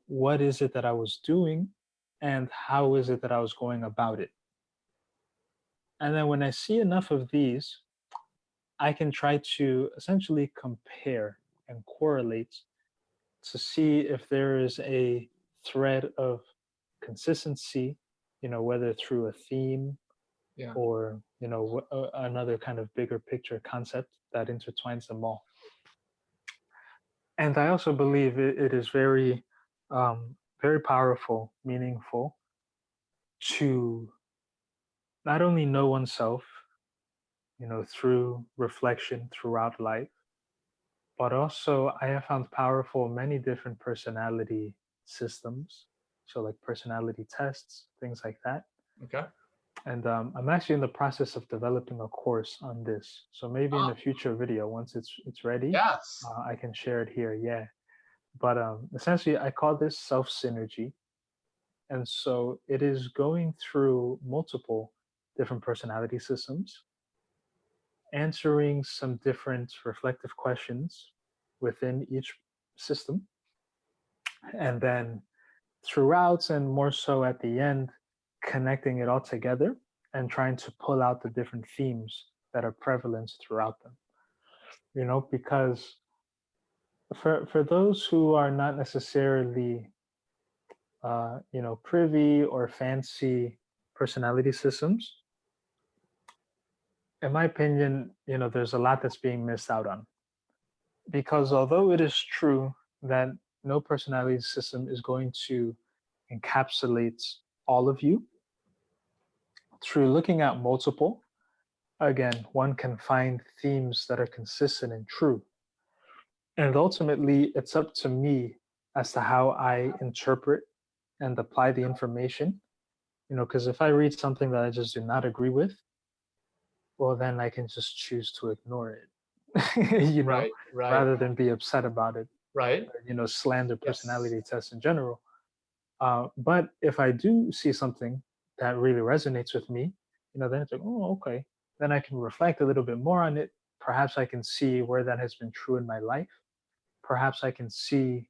[SPEAKER 1] what is it that I was doing and how is it that I was going about it? And then when I see enough of these, I can try to essentially compare and correlate to see if there is a thread of consistency, whether through a theme
[SPEAKER 2] Yeah.
[SPEAKER 1] or, another kind of bigger picture concept that intertwines them all. And I also believe it is very powerful, meaningful to not only know oneself, through reflection throughout life, but also I have found powerful many different personality systems. So like personality tests, things like that.
[SPEAKER 2] Okay.
[SPEAKER 1] And I'm actually in the process of developing a course on this. So maybe in
[SPEAKER 2] Oh,
[SPEAKER 1] a future video, once it's ready,
[SPEAKER 2] yes.
[SPEAKER 1] I can share it here. Yeah. But essentially, I call this self synergy. And so it is going through multiple different personality systems, answering some different reflective questions within each system, and then throughout and more so at the end, connecting it all together and trying to pull out the different themes that are prevalent throughout them. Because for those who are not necessarily privy or fancy personality systems, in my opinion, there's a lot that's being missed out on. Because although it is true that no personality system is going to encapsulate all of you, through looking at multiple, again, one can find themes that are consistent and true. And ultimately, it's up to me as to how I interpret and apply the information. Because if I read something that I just do not agree with, well, then I can just choose to ignore it,
[SPEAKER 2] Right. Right.
[SPEAKER 1] rather than be upset about it,
[SPEAKER 2] Right.
[SPEAKER 1] or, slander
[SPEAKER 2] Yes.
[SPEAKER 1] personality tests in general. But if I do see something that really resonates with me, then it's like, oh, okay. Then I can reflect a little bit more on it. Perhaps I can see where that has been true in my life. Perhaps I can see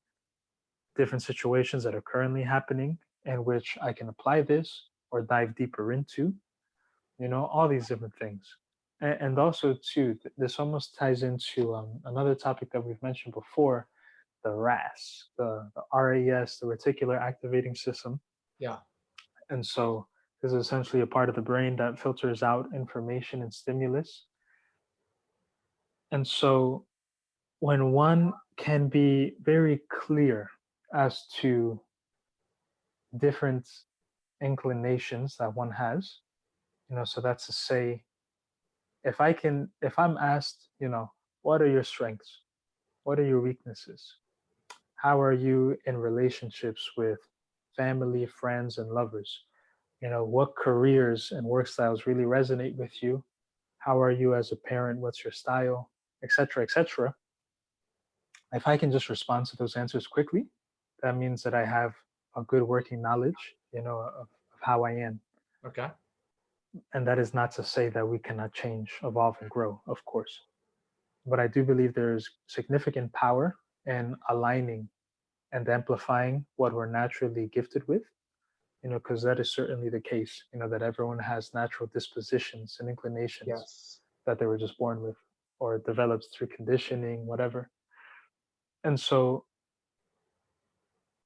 [SPEAKER 1] different situations that are currently happening in which I can apply this or dive deeper into, all these different things. And also, too, this almost ties into another topic that we've mentioned before, the RAS, the RAS, the reticular activating system.
[SPEAKER 2] Yeah.
[SPEAKER 1] And so this is essentially a part of the brain that filters out information and stimulus. And so when one can be very clear as to different inclinations that one has, so that's to say, if I'm asked, what are your strengths? What are your weaknesses? How are you in relationships with family, friends, and lovers? What careers and work styles really resonate with you? how are you as a parent, what's your style, etc., etc. If I can just respond to those answers quickly, that means that I have a good working knowledge, of how I am.
[SPEAKER 2] Okay.
[SPEAKER 1] And that is not to say that we cannot change, evolve, and grow, of course. But I do believe there's significant power in aligning and amplifying what we're naturally gifted with, because that is certainly the case, that everyone has natural dispositions and inclinations
[SPEAKER 2] Yes.
[SPEAKER 1] that they were just born with or developed through conditioning, whatever. And so,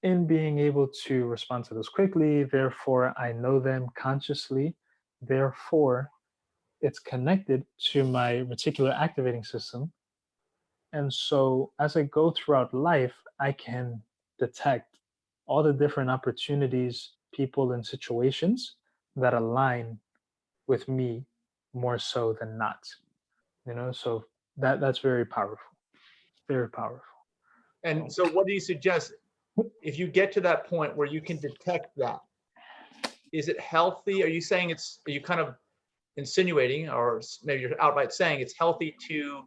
[SPEAKER 1] in being able to respond to those quickly, therefore, I know them consciously, therefore, it's connected to my reticular activating system. And so as I go throughout life, I can detect all the different opportunities, people, and situations that align with me more so than not. So that's very powerful. Very powerful.
[SPEAKER 2] And so what do you suggest if you get to that point where you can detect that? Is it healthy? Are you saying are you kind of insinuating, or maybe you're outright saying it's healthy to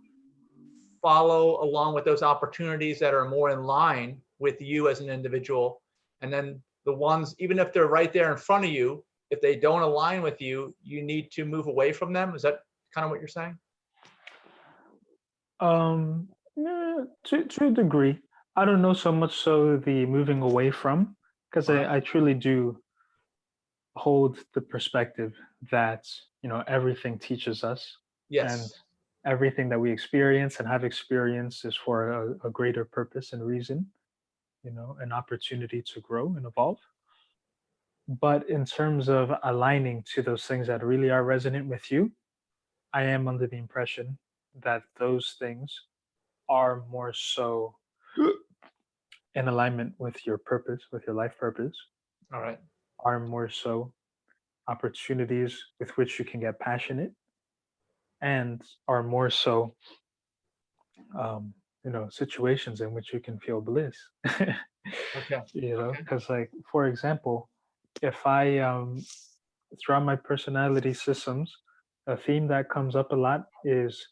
[SPEAKER 2] follow along with those opportunities that are more in line with you as an individual, and then the ones, even if they're right there in front of you, if they don't align with you, you need to move away from them? Is that kind of what you're saying?
[SPEAKER 1] Yeah, to a degree. I don't know so much so the moving away from, because
[SPEAKER 2] All right.
[SPEAKER 1] I truly do hold the perspective that everything teaches us, and
[SPEAKER 2] Yes.
[SPEAKER 1] everything that we experience and have experienced is for a greater purpose and reason, an opportunity to grow and evolve. But in terms of aligning to those things that really are resonant with you, I am under the impression that those things are more so in alignment with your purpose, with your life purpose,
[SPEAKER 2] All right.
[SPEAKER 1] are more so opportunities with which you can get passionate, and are more so situations in which you can feel bliss.
[SPEAKER 2] Okay. Okay.
[SPEAKER 1] Because, like, for example, if I throughout my personality systems, a theme that comes up a lot is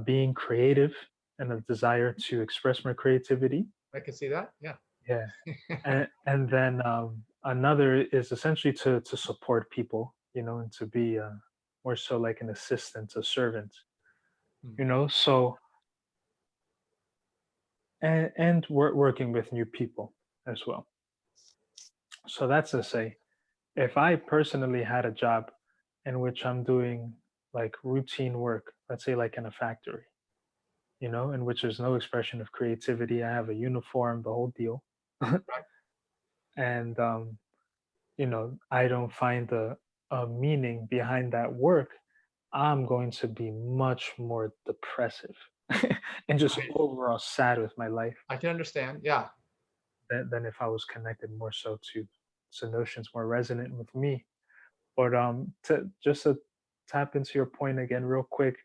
[SPEAKER 1] being creative and a desire to express my creativity.
[SPEAKER 2] I can see that. Yeah.
[SPEAKER 1] Yeah. And then another is essentially to support people, and to be more so like an assistant, a servant,
[SPEAKER 2] Hmm.
[SPEAKER 1] so, and working with new people as well. So that's to say, if I personally had a job in which I'm doing like routine work, let's say like in a factory, in which there's no expression of creativity, I have a uniform, the whole deal,
[SPEAKER 2] Right.
[SPEAKER 1] and I don't find a meaning behind that work, I'm going to be much more depressive and just
[SPEAKER 2] Right.
[SPEAKER 1] overall sad with my life
[SPEAKER 2] I can understand. Yeah.
[SPEAKER 1] than if I was connected more so to notions more resonant with me. But to tap into your point again real quick,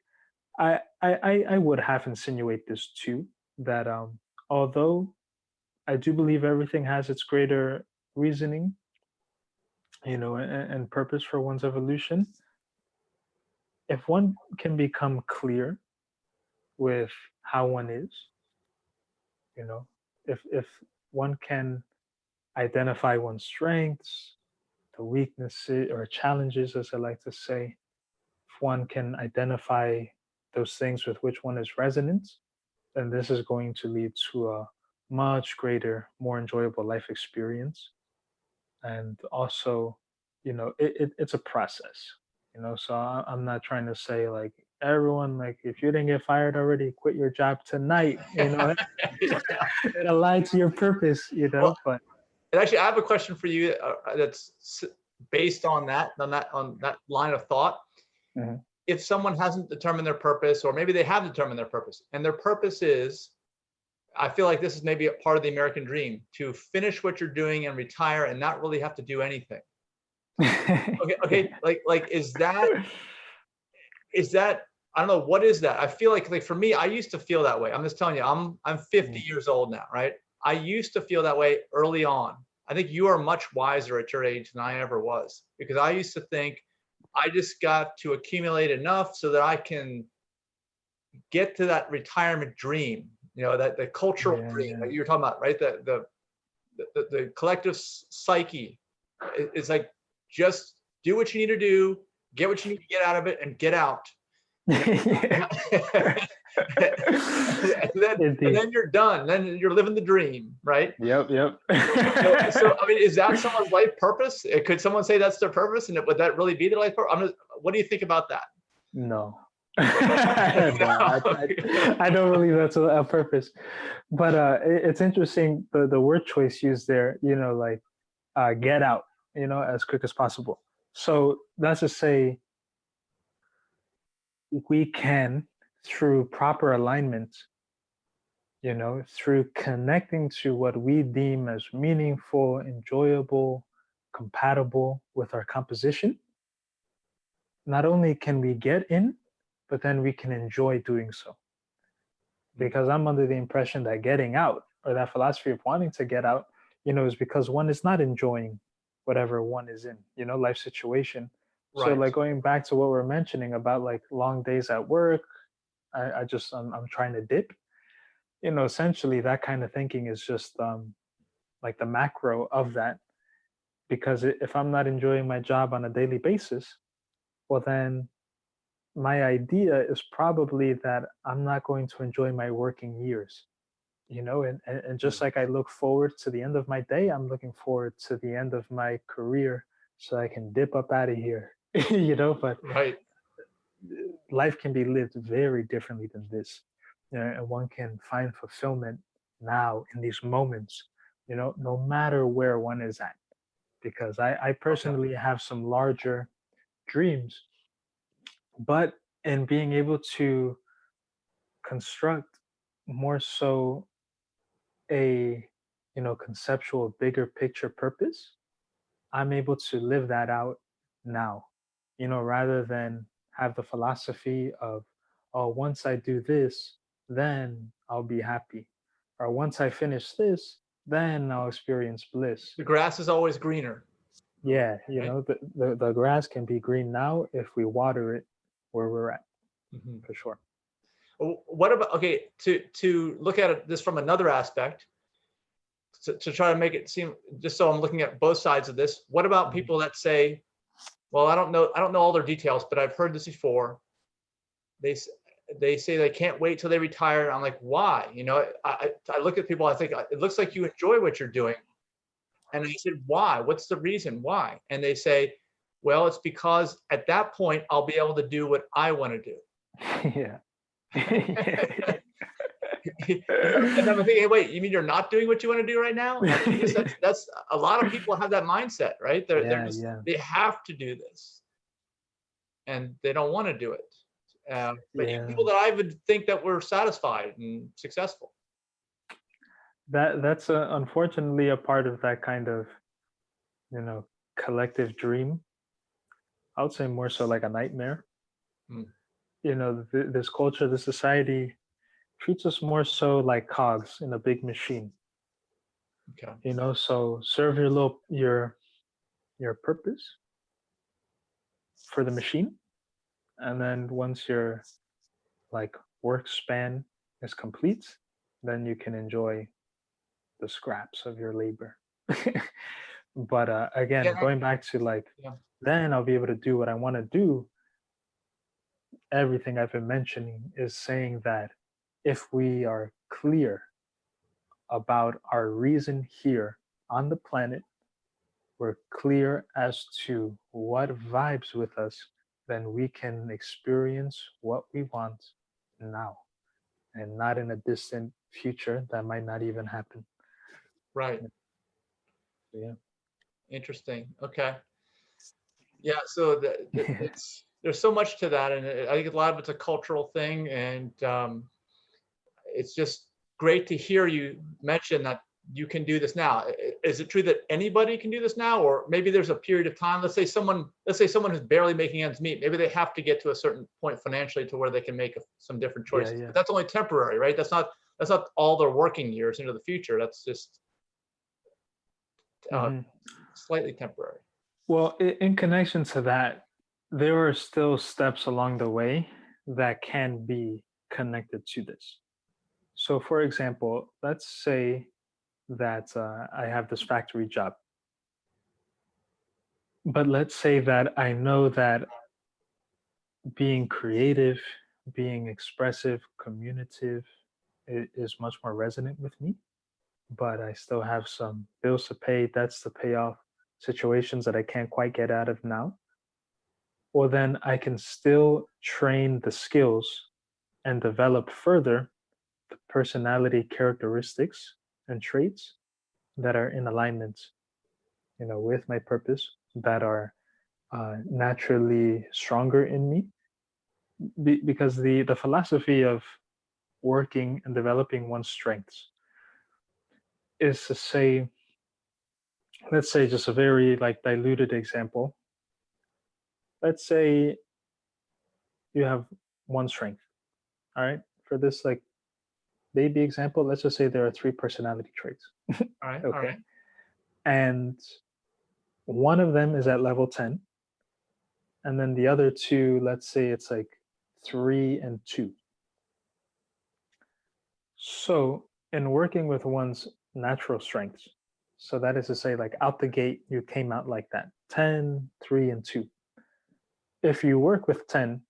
[SPEAKER 1] I would have insinuate this too, that although I do believe everything has its greater reasoning, and purpose for one's evolution, if one can become clear with how one is, you know, if one can identify one's strengths, the weaknesses or challenges, as I like to say, if one can identify those things with which one is resonant, then this is going to lead to a much greater, more enjoyable life experience. And also, it's a process, so I'm not trying to say like everyone, like, if you didn't get fired already, quit your job tonight,
[SPEAKER 2] Yeah.
[SPEAKER 1] it aligned to your purpose,
[SPEAKER 2] Well,
[SPEAKER 1] but
[SPEAKER 2] and actually, I have a question for you that's based on that line of thought.
[SPEAKER 1] Mhm.
[SPEAKER 2] If someone hasn't determined their purpose, or maybe they have determined their purpose, and their purpose is, I feel like this is maybe a part of the American dream, to finish what you're doing and retire and not really have to do anything. Okay, okay,
[SPEAKER 1] Yeah.
[SPEAKER 2] like is that I don't know, what is that? I feel like for me, I used to feel that way. I'm just telling you, I'm 50
[SPEAKER 1] Mhm.
[SPEAKER 2] years old now, right? I used to feel that way early on. I think you are much wiser at your age than I ever was, because I used to think I just got to accumulate enough so that I can get to that retirement dream, that the cultural
[SPEAKER 1] Yeah,
[SPEAKER 2] dream
[SPEAKER 1] yeah.
[SPEAKER 2] that you're talking about, right? The collective psyche. It's like, just do what you need to do, get what you need to get out of it, and get out.
[SPEAKER 1] Yeah.
[SPEAKER 2] And
[SPEAKER 1] Indeed.
[SPEAKER 2] then you're done. Then you're living the dream, right?
[SPEAKER 1] Yep, yep.
[SPEAKER 2] So I mean, is that someone's life purpose? Could someone say that's their purpose, and would that really be their life purpose? What do you think about that?
[SPEAKER 1] No. No, I don't believe that's a purpose. But it's interesting the word choice used there, like get out, as quick as possible. So that's to say we can, through proper alignment, through connecting to what we deem as meaningful, enjoyable, compatible with our composition, not only can we get in, but then we can enjoy doing so. Because I'm under the impression that getting out, or that philosophy of wanting to get out, is because one is not enjoying whatever one is in, life situation. So
[SPEAKER 2] Right.
[SPEAKER 1] like going back to what we're mentioning about like long days at work, I'm trying to dip, essentially that kind of thinking is just like the macro of that. Because if I'm not enjoying my job on a daily basis, well then my idea is probably that I'm not going to enjoy my working years, and just
[SPEAKER 2] Mm.
[SPEAKER 1] like I look forward to the end of my day, I'm looking forward to the end of my career so I can dip up out of here, but
[SPEAKER 2] Right.
[SPEAKER 1] life can be lived very differently than this, and one can find fulfillment now in these moments, no matter where one is at. Because I
[SPEAKER 2] Okay.
[SPEAKER 1] personally have some larger dreams, but in being able to construct more so a conceptual bigger picture purpose, I'm able to live that out now, rather than have the philosophy of, oh, once I do this, then I'll be happy, or once I finish this, then I'll experience bliss.
[SPEAKER 2] The grass is always greener,
[SPEAKER 1] Yeah,
[SPEAKER 2] right?
[SPEAKER 1] the grass can be green now if we water it where we're at,
[SPEAKER 2] Mhm.
[SPEAKER 1] for sure.
[SPEAKER 2] What about, okay, to look at this from another aspect, to try to make it seem, just so I'm looking at both sides of this, what about
[SPEAKER 1] Mhm.
[SPEAKER 2] people that say, well, I don't know all their details, but I've heard this before. They s- they say they can't wait till they retire. I'm like, why? I look at people, I think, it looks like you enjoy what you're doing. And I said, why? What's the reason why? And they say, well, it's because at that point I'll be able to do what I want to do.
[SPEAKER 1] Yeah.
[SPEAKER 2] And I'm thinking, hey, wait, you mean you're not doing what you want to do right now? And I guess that's a lot of people have that mindset, right? They're
[SPEAKER 1] Yeah,
[SPEAKER 2] just,
[SPEAKER 1] yeah,
[SPEAKER 2] they have to do this, and they don't want to do it. But even
[SPEAKER 1] yeah.
[SPEAKER 2] people that I would think that were satisfied and successful.
[SPEAKER 1] That's unfortunately a part of that kind of you know collective dream. I would say more so like a nightmare.
[SPEAKER 2] Mm,
[SPEAKER 1] This culture, this society treats us more so like cogs in a big machine.
[SPEAKER 2] okay.
[SPEAKER 1] So serve your purpose for the machine, and then once your like work span is complete, then you can enjoy the scraps of your labor. But
[SPEAKER 2] Yeah.
[SPEAKER 1] again, going back to like,
[SPEAKER 2] Yeah.
[SPEAKER 1] then I'll be able to do what I want to do. Everything I've been mentioning is saying that if we are clear about our reason here on the planet, we're clear as to what vibes with us, then we can experience what we want now and not in a distant future that might not even happen.
[SPEAKER 2] Right.
[SPEAKER 1] Yeah.
[SPEAKER 2] Interesting. Okay. Yeah. So it's, there's so much to that, and I think a lot of it's a cultural thing, and it's just great to hear you mention that you can do this now. Is it true that anybody can do this now, or maybe there's a period of time? Let's say someone who's barely making ends meet. Maybe they have to get to a certain point financially to where they can make some different
[SPEAKER 1] Yeah,
[SPEAKER 2] choices.
[SPEAKER 1] yeah.
[SPEAKER 2] But that's only temporary, right? That's not all their working years into the future. That's just uh,
[SPEAKER 1] Hmm.
[SPEAKER 2] slightly temporary.
[SPEAKER 1] Well, in connection to that, there are still steps along the way that can be connected to this. So, for example, let's say that I have this factory job, but let's say that I know that being creative, being expressive, communicative is much more resonant with me, but I still have some bills to pay, debts to pay off, situations that I can't quite get out of now. Well, then I can still train the skills and develop further the personality characteristics and traits that are in alignment, with my purpose, that are naturally stronger in me. Because the philosophy of working and developing one's strengths is to say, let's say just a very like diluted example. Let's say you have one strength. All right. For this like baby example, let's just say there are three personality traits.
[SPEAKER 2] All right. All
[SPEAKER 1] Okay.
[SPEAKER 2] right.
[SPEAKER 1] And one of them is at level 10. And then the other two, let's say it's like 3 and 2. So, in working with one's natural strengths, so that is to say, like out the gate, you came out like that 10, 3, and 2. If you work with 10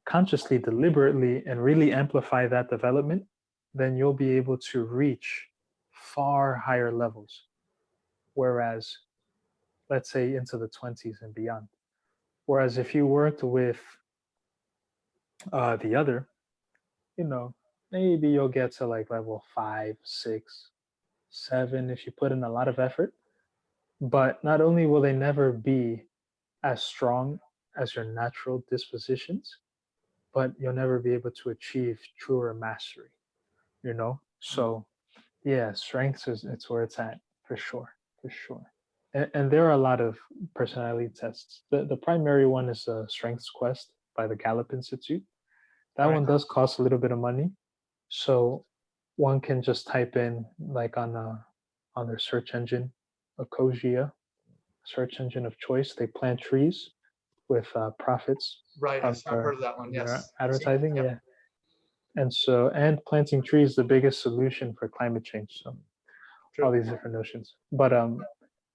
[SPEAKER 1] consciously, deliberately, and really amplify that development, then you'll be able to reach far higher levels. Whereas, let's say into the 20s and beyond. Whereas if you worked with the other, you know, maybe you'll get to like level 5, 6, 7 if you put in a lot of effort. But not only will they never be as strong as your natural dispositions, but you'll never be able to achieve truer mastery. So yeah, strengths is it's where it's at for sure, for sure. And there are a lot of personality tests. The primary one is a Strengths Quest by the Gallup Institute. That
[SPEAKER 2] All right.
[SPEAKER 1] one does cost a little bit of money, so one can just type in like on their search engine, Ecosia, search engine of choice. They plant trees with profits
[SPEAKER 2] Right.
[SPEAKER 1] from
[SPEAKER 2] I've heard of that one.
[SPEAKER 1] their
[SPEAKER 2] Yes. I've seen it.
[SPEAKER 1] advertising.
[SPEAKER 2] Yep.
[SPEAKER 1] Yeah, and planting trees is the biggest solution for climate change. So all
[SPEAKER 2] True.
[SPEAKER 1] these different notions, but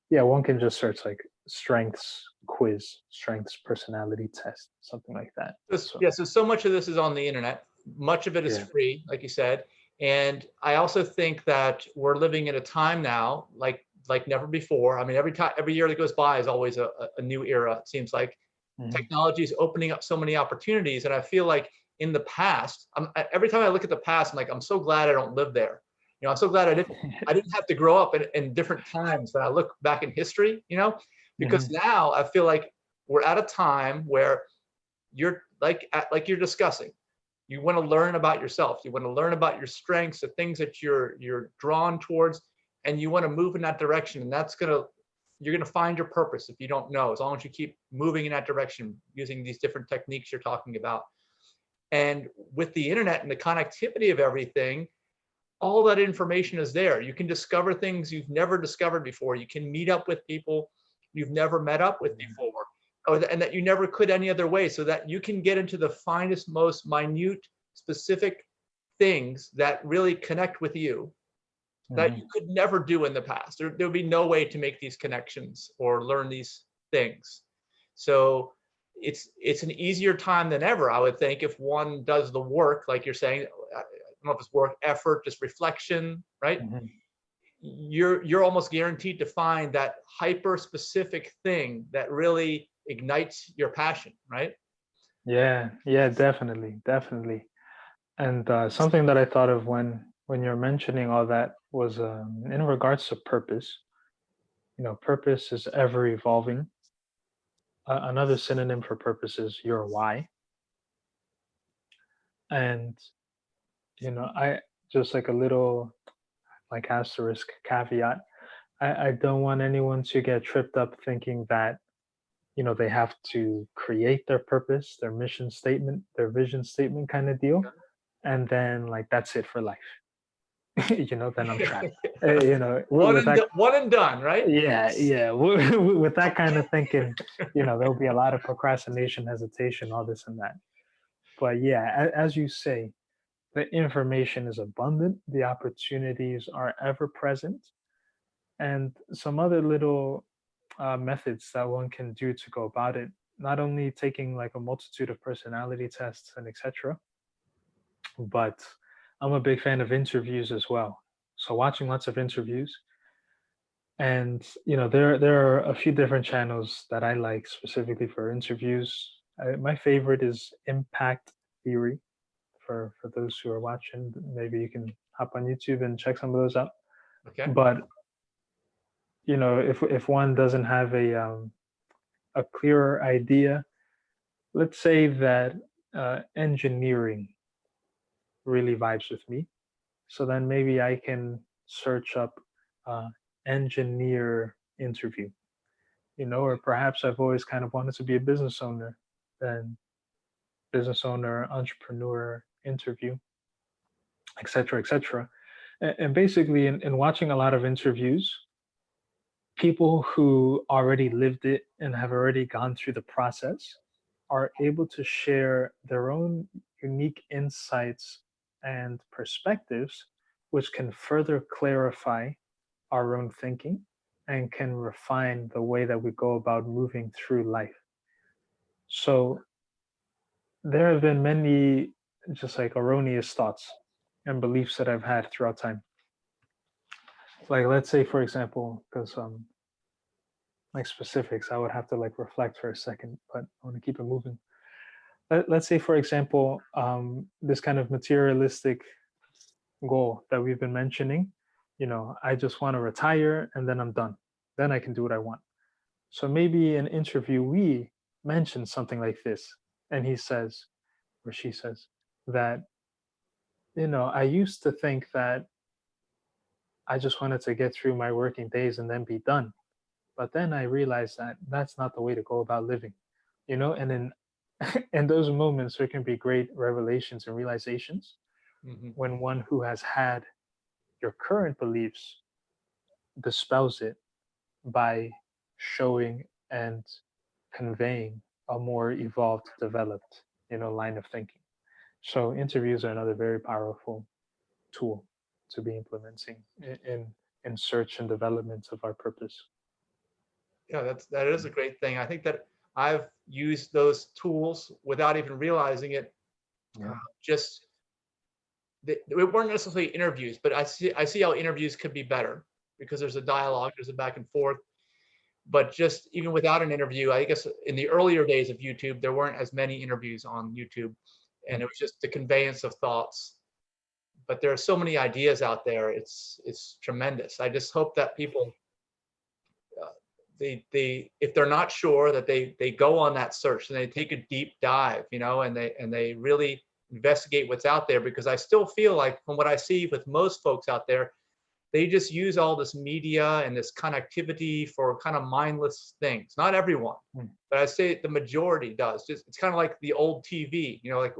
[SPEAKER 1] yeah, one can just search like strengths quiz, strengths personality test, something like that. So
[SPEAKER 2] Yeah. So much of this is on the internet. Much of it is
[SPEAKER 1] yeah.
[SPEAKER 2] free, like you said. And I also think that we're living in a time now, like never before. I mean, every year that goes by is always a new era. It seems like
[SPEAKER 1] Mhm.
[SPEAKER 2] technology is opening up so many opportunities, and I feel like in the past, every time I look at the past, I'm like, I'm so glad I don't live there. I'm so glad I didn't have to grow up in different times. When I look back in history, because
[SPEAKER 1] Mhm.
[SPEAKER 2] now I feel like we're at a time where you're like you're discussing. You want to learn about yourself. You want to learn about your strengths, the things that you're drawn towards, and you want to move in that direction. And you're gonna find your purpose if you don't know, as long as you keep moving in that direction using these different techniques you're talking about. And with the internet and the connectivity of everything, all that information is there. You can discover things you've never discovered before. You can meet up with people you've never met up with before, and that you never could any other way, so that you can get into the finest, most minute, specific things that really connect with you that
[SPEAKER 1] Mhm.
[SPEAKER 2] you could never do in the past. There would be no way to make these connections or learn these things. So it's an easier time than ever, I would think, if one does the work, like you're saying. I don't know if it's work, effort, just reflection, right?
[SPEAKER 1] Mhm.
[SPEAKER 2] You're almost guaranteed to find that hyper specific thing that really ignites your passion, right?
[SPEAKER 1] Yeah, yeah, definitely, definitely. And something that I thought of when you're mentioning all that was in regards to purpose. Purpose is ever evolving. Another synonym for purpose is your why. And I just like a little like asterisk caveat. I don't want anyone to get tripped up thinking that they have to create their purpose, their mission statement, their vision statement kind of deal, and then like that's it for life. then I'm trapped. With that,
[SPEAKER 2] One and done, right?
[SPEAKER 1] yeah, with that kind of thinking, there'll be a lot of procrastination, hesitation, all this and that. But yeah, as you say, the information is abundant, the opportunities are ever present, and some other little methods that one can do to go about it. Not only taking like a multitude of personality tests and etc., but I'm a big fan of interviews as well. So watching lots of interviews, and there are a few different channels that I like specifically for interviews. My favorite is Impact Theory. For those who are watching, maybe you can hop on YouTube and check some of those out.
[SPEAKER 2] Okay.
[SPEAKER 1] But if one doesn't have a clearer idea, let's say that engineering really vibes with me. So then maybe I can search up uh, engineer interview, or perhaps I've always kind of wanted to be a business owner, then business owner, entrepreneur interview, etc., etc. And basically, in watching a lot of interviews, people who already lived it and have already gone through the process are able to share their own unique insights and perspectives, which can further clarify our own thinking and can refine the way that we go about moving through life. So there have been many just like erroneous thoughts and beliefs that I've had throughout time. Like let's say for example, because like specifics, I would have to like reflect for a second, but I want to keep it moving. Let's say for example, this kind of materialistic goal that we've been mentioning, I just want to retire and then I'm done. Then I can do what I want. So maybe an interviewee mentions something like this, and he says, or she says, that, I used to think that I just wanted to get through my working days and then be done. But then I realized that that's not the way to go about living, and in in those moments there can be great revelations and realizations
[SPEAKER 2] Hmm.
[SPEAKER 1] when one who has had your current beliefs dispels it by showing and conveying a more evolved, developed, line of thinking. So interviews are another very powerful tool to be implementing in search and development of our purpose.
[SPEAKER 2] Yeah, that is a great thing. I think that I've used those tools without even realizing it.
[SPEAKER 1] Yeah.
[SPEAKER 2] Just they weren't necessarily interviews, but I see how interviews could be better because there's a dialogue, there's a back and forth. But just even without an interview, I guess in the earlier days of YouTube, there weren't as many interviews on YouTube, and
[SPEAKER 1] Mm.
[SPEAKER 2] it was just the conveyance of thoughts. But there are so many ideas out there; it's tremendous. I just hope that people they if they're not sure, that they go on that search and they take a deep dive, and they really investigate what's out there, because I still feel like from what I see with most folks out there, they just use all this media and this connectivity for kind of mindless things. Not everyone,
[SPEAKER 1] Mm.
[SPEAKER 2] but I say the majority does. Just it's kind of like the old TV, like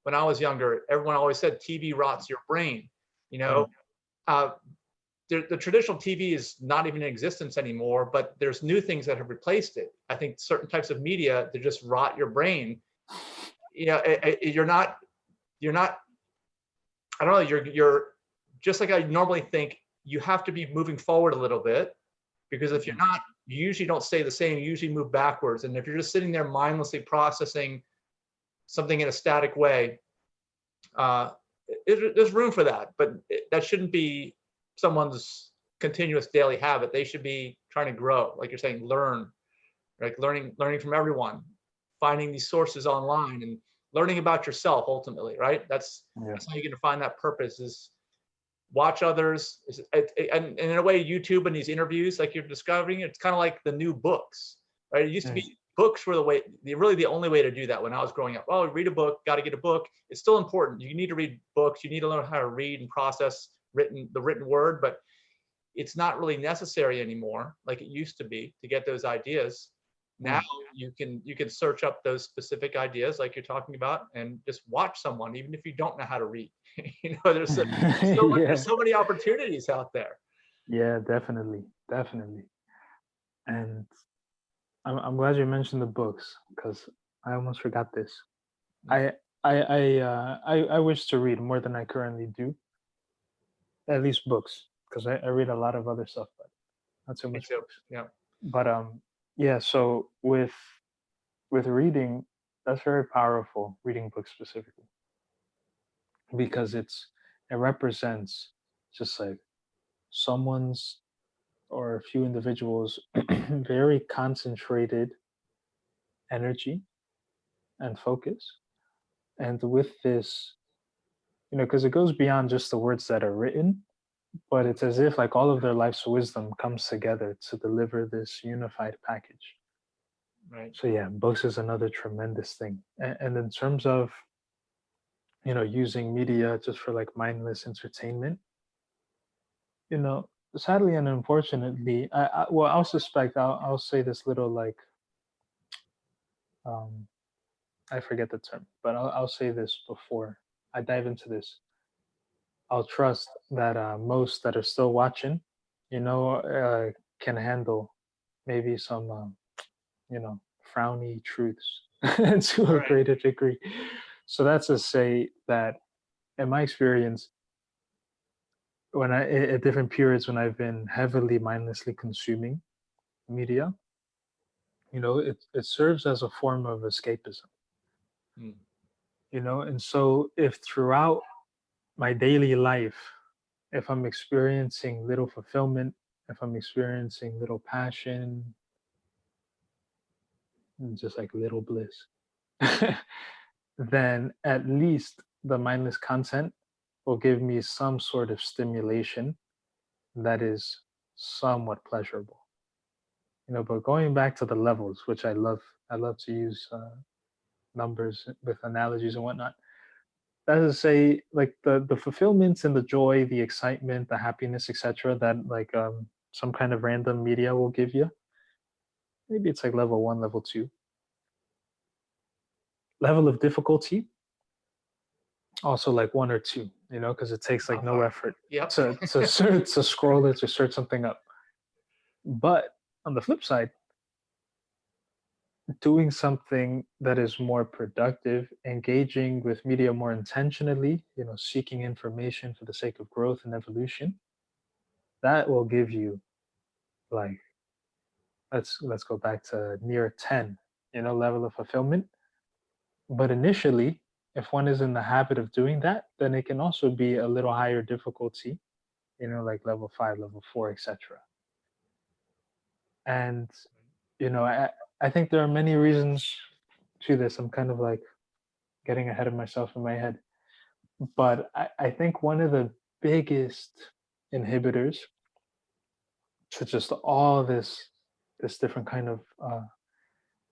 [SPEAKER 2] when I was younger, everyone always said TV rots your brain. you know
[SPEAKER 1] Mm.
[SPEAKER 2] uh, the traditional TV is not even in existence anymore, but there's new things that have replaced it. I think certain types of media, they just rot your brain. You're not, I don't know, you're just like I normally think, you have to be moving forward a little bit, because if you're
[SPEAKER 1] Mm.
[SPEAKER 2] not, you usually don't stay the same, you usually move backwards. And if you're just sitting there mindlessly processing something in a static way, uh, there's room for that, but that shouldn't be someone's continuous daily habit. They should be trying to grow, like you're saying, learning from everyone, finding these sources online, and learning about yourself ultimately, right?
[SPEAKER 1] Yeah.
[SPEAKER 2] That's how you're going to find that purpose, is watch others. And in a way, YouTube and these interviews, like you're discovering, it's kind of like the new books, right? It used to
[SPEAKER 1] Mm.
[SPEAKER 2] be books were really the only way to do that when I was growing up. Oh, read a book, got to get a book. It's still important. You need to read books. You need to learn how to read and process the written word, but it's not really necessary anymore like it used to be to get those ideas. Now you can search up those specific ideas like you're talking about and just watch someone, even if you don't know how to read. There's
[SPEAKER 1] Yeah,
[SPEAKER 2] so many opportunities out there.
[SPEAKER 1] yeah, definitely, definitely. And I'm glad you mentioned the books because I almost forgot this.
[SPEAKER 2] Mm,
[SPEAKER 1] I wish to read more than I currently do, at least books, because I read a lot of other stuff, but not so
[SPEAKER 2] me
[SPEAKER 1] much
[SPEAKER 2] too.
[SPEAKER 1] books.
[SPEAKER 2] Yeah.
[SPEAKER 1] But yeah, so with reading, that's very powerful, reading books specifically, because it represents just like someone's or a few individuals very concentrated energy and focus. And with this, because it goes beyond just the words that are written, but
[SPEAKER 2] Mm,
[SPEAKER 1] it's as if like all of their life's wisdom comes together to deliver this unified package.
[SPEAKER 2] right.
[SPEAKER 1] So yeah, books is another tremendous thing. And in terms of, using media just for like mindless entertainment, sadly and unfortunately, well, I'll say this little like, um, I forget the term, but I'll say this before I dive into this. I'll trust that most that are still watching, can handle maybe some, frowny truths to
[SPEAKER 2] All
[SPEAKER 1] a
[SPEAKER 2] right.
[SPEAKER 1] greater degree. So that's to say that, in my experience, at different periods when I've been heavily mindlessly consuming media, it serves as a form of escapism.
[SPEAKER 2] Mm,
[SPEAKER 1] And so if throughout my daily life, if I'm experiencing little fulfillment, if I'm experiencing little passion, just like little bliss, then at least the mindless content will give me some sort of stimulation that is somewhat pleasurable. But going back to the levels, which I love to use numbers with analogies and whatnot. That is to say, like the fulfillment and the joy, the excitement, the happiness, etc. That like some kind of random media will give you. Maybe it's like level one, level two. Level of difficulty, also like one or two. Because it takes like
[SPEAKER 2] not
[SPEAKER 1] no
[SPEAKER 2] far.
[SPEAKER 1] effort
[SPEAKER 2] Yep.
[SPEAKER 1] to scroll it, to search something up. But on the flip side, doing something that is more productive, engaging with media more intentionally, seeking information for the sake of growth and evolution, that will give you like, let's go back to near 10, level of fulfillment. But initially, if one is in the habit of doing that, then it can also be a little higher difficulty, like level 5, level 4, etc. And I think there are many reasons to this. I'm kind of like getting ahead of myself in my head. But I think one of the biggest inhibitors to just all this different kind of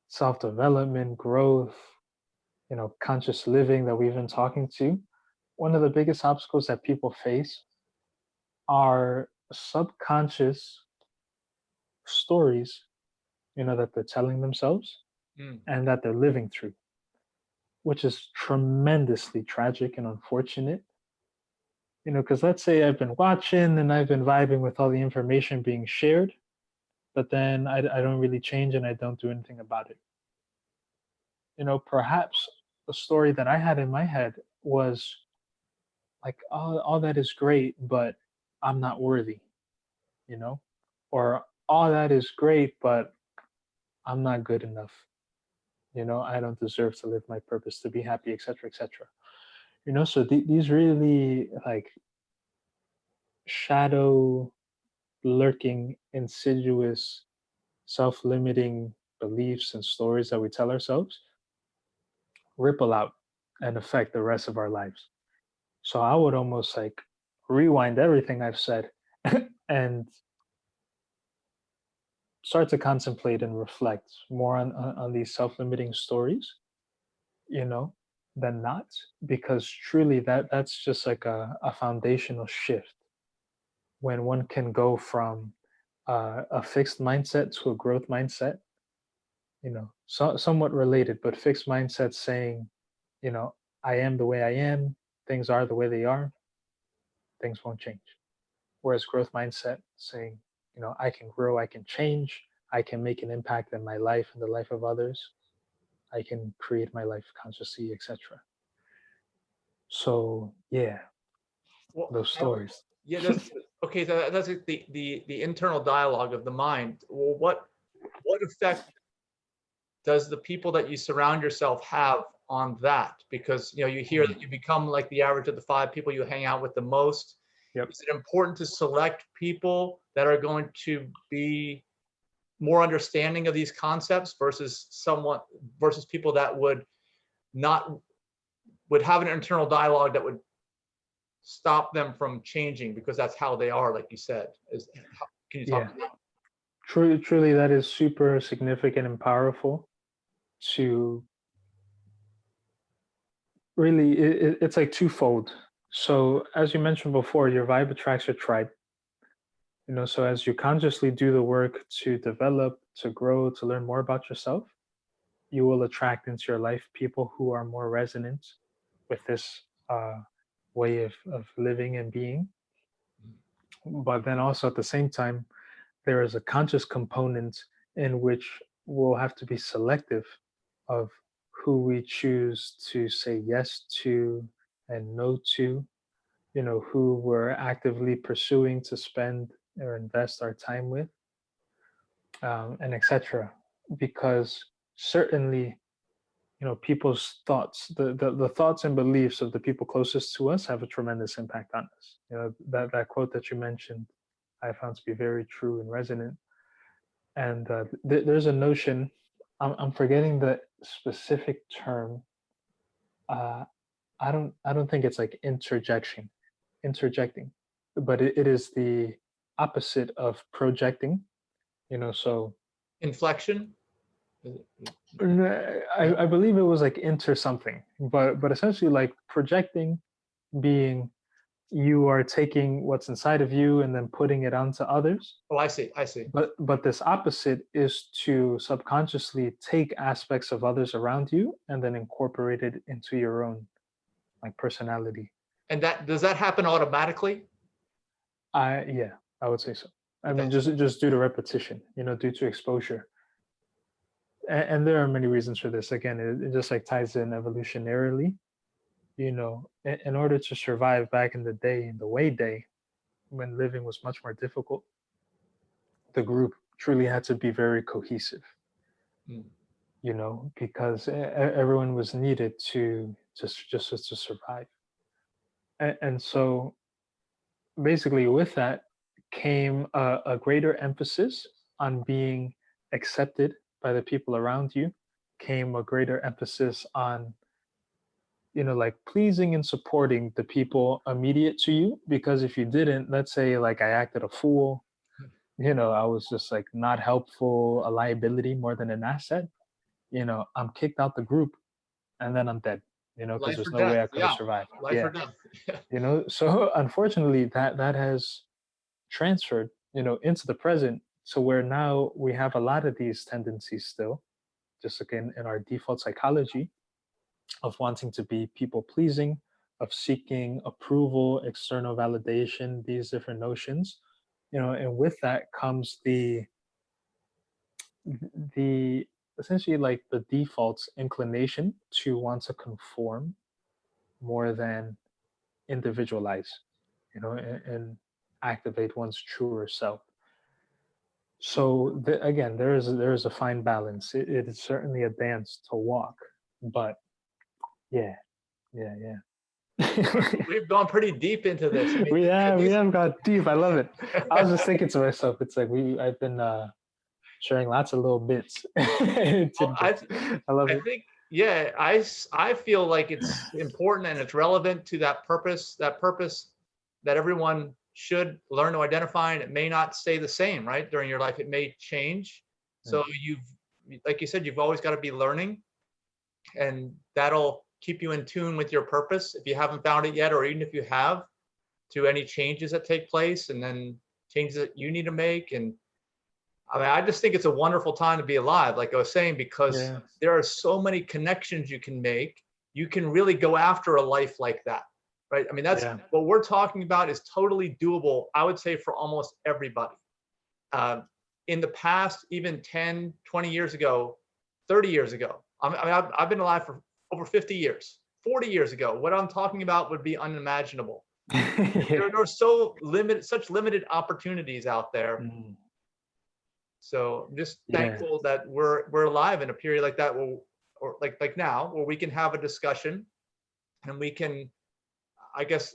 [SPEAKER 1] self-development, growth, conscious living that we've been talking to, one of the biggest obstacles that people face are subconscious stories, that they're telling themselves
[SPEAKER 2] Mm,
[SPEAKER 1] and that they're living through, which is tremendously tragic and unfortunate. Because let's say I've been watching and I've been vibing with all the information being shared, but then I don't really change and I don't do anything about it. Perhaps the story that I had in my head was like, all that is great, but I'm not worthy, you know, or all that is great, but I'm not good enough. I don't deserve to live my purpose, to be happy, etc., etc. So these really like shadow lurking, insidious, self-limiting beliefs and stories that we tell ourselves ripple out and affect the rest of our lives. So I would almost like rewind everything I've said and start to contemplate and reflect more on these self-limiting stories, you know, than not, because truly that's just like a foundational shift when one can go from a fixed mindset to a growth mindset, somewhat related, but fixed mindset saying, you know, I am the way I am, things are the way they are, things won't change. Whereas growth mindset saying, I can grow, I can change, I can make an impact in my life and the life of others, I can create my life consciously, etc. So yeah,
[SPEAKER 2] Well,
[SPEAKER 1] those stories.
[SPEAKER 2] yeah, that's okay. So that's like the internal dialogue of the mind. Well, what effect does the people that you surround yourself have on that? Because you hear that you become like the average of the 5 people you hang out with the most.
[SPEAKER 1] Yep.
[SPEAKER 2] Is it important to select people that are going to be more understanding of these concepts versus people that would have an internal dialogue that would stop them from changing because that's how they are, like you said? Can you talk
[SPEAKER 1] Yeah.
[SPEAKER 2] about that?
[SPEAKER 1] Truly, that is super significant and powerful to really, it's like twofold. So as you mentioned before, your vibe attracts your tribe. So as you consciously do the work to develop, to grow, to learn more about yourself, you will attract into your life people who are more resonant with this way of living and being. But then also at the same time, there is a conscious component in which we'll have to be selective of who we choose to say yes to and no to, who we're actively pursuing to spend or invest our time with, and etc. Because certainly, people's thoughts, the thoughts and beliefs of the people closest to us have a tremendous impact on us. That quote that you mentioned, I found to be very true and resonant. And there's a notion, I'm forgetting the specific term. Uh, I don't think it's like interjecting, but it is the opposite of projecting. So
[SPEAKER 2] Inflection?
[SPEAKER 1] I believe it was like inter something, but essentially like projecting being you are taking what's inside of you and then putting it onto others.
[SPEAKER 2] Oh, I see. I see.
[SPEAKER 1] But this opposite is to subconsciously take aspects of others around you and then incorporate it into your own like personality.
[SPEAKER 2] And does that happen automatically?
[SPEAKER 1] Yeah, I would say so. I
[SPEAKER 2] It
[SPEAKER 1] mean,
[SPEAKER 2] does.
[SPEAKER 1] just due to repetition, due to exposure. And there are many reasons for this. Again, it just like ties in evolutionarily. In order to survive back in the day, in the way day, when living was much more difficult, the group truly had to be very cohesive.
[SPEAKER 2] Mm.
[SPEAKER 1] Because everyone was needed to just to survive. And so basically with that came a greater emphasis on being accepted by the people around you, came a greater emphasis on like pleasing and supporting the people immediate to you, because if you didn't, let's say like I acted a fool, I was just like not helpful, a liability more than an asset, I'm kicked out the group and then I'm dead, because
[SPEAKER 2] Life or
[SPEAKER 1] there's no way
[SPEAKER 2] death.
[SPEAKER 1] I could have
[SPEAKER 2] Yeah.
[SPEAKER 1] survived.
[SPEAKER 2] Life or
[SPEAKER 1] Yeah.
[SPEAKER 2] death.
[SPEAKER 1] So unfortunately that has transferred, into the present, to where now we have a lot of these tendencies still, just like in our default psychology of wanting to be people pleasing, of seeking approval, external validation, these different notions, and with that comes the essentially like the default's inclination to want to conform more than individualize, and activate one's truer self. So again, there is a fine balance. It is certainly a dance to walk, but yeah, yeah.
[SPEAKER 2] We've gone pretty deep into this. I mean,
[SPEAKER 1] we
[SPEAKER 2] these,
[SPEAKER 1] have got deep. I love it. I was just thinking to myself, it's like I've been sharing lots of little bits,
[SPEAKER 2] well,
[SPEAKER 1] tidbits. I love
[SPEAKER 2] I
[SPEAKER 1] it.
[SPEAKER 2] think, yeah, I feel like it's important and it's relevant to that purpose that everyone should learn to identify, and it may not stay the same, right? During your life, it may change.
[SPEAKER 1] Mm.
[SPEAKER 2] So like you said, you've always got to be learning, and that'll keep you in tune with your purpose if you haven't found it yet, or even if you have, to any changes that take place, and then changes that you need to make. And I mean, I just think it's a wonderful time to be alive, like I was saying, because
[SPEAKER 1] Yeah.
[SPEAKER 2] there are so many connections you can make. You can really go after a life like that, right? I mean, that's
[SPEAKER 1] Yeah.
[SPEAKER 2] what we're talking about is totally doable, I would say, for almost everybody. Um, in the past, even 10, 20 years ago, 30 years ago, I've been alive for over 50 years. 40 years ago, what I'm talking about would be unimaginable.
[SPEAKER 1] Yeah.
[SPEAKER 2] There are so limited, such limited opportunities out there.
[SPEAKER 1] Mm.
[SPEAKER 2] So I'm just
[SPEAKER 1] Yeah.
[SPEAKER 2] thankful that we're alive in a period like that, where, or like now, where we can have a discussion, and we can, I guess,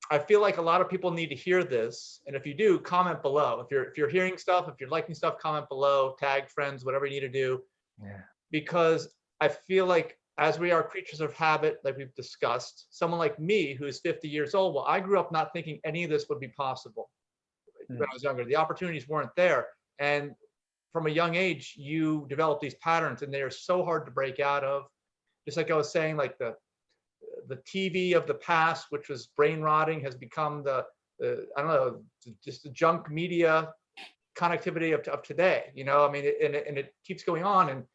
[SPEAKER 2] I feel like a lot of people need to hear this. And if you do, comment below. If you're hearing stuff, if you're liking stuff, comment below, tag friends, whatever you need to do.
[SPEAKER 1] Yeah.
[SPEAKER 2] Because I feel like, as we are creatures of habit, like we've discussed, someone like me who's 50 years old, well, I grew up not thinking any of this would be possible when
[SPEAKER 1] Mm.
[SPEAKER 2] I was younger. The opportunities weren't there. And from a young age, you develop these patterns, and they are so hard to break out of. Just like I was saying, like the TV of the past, which was brain rotting, has become the I don't know, just the junk media connectivity of today. You know, I mean, and it keeps going on. And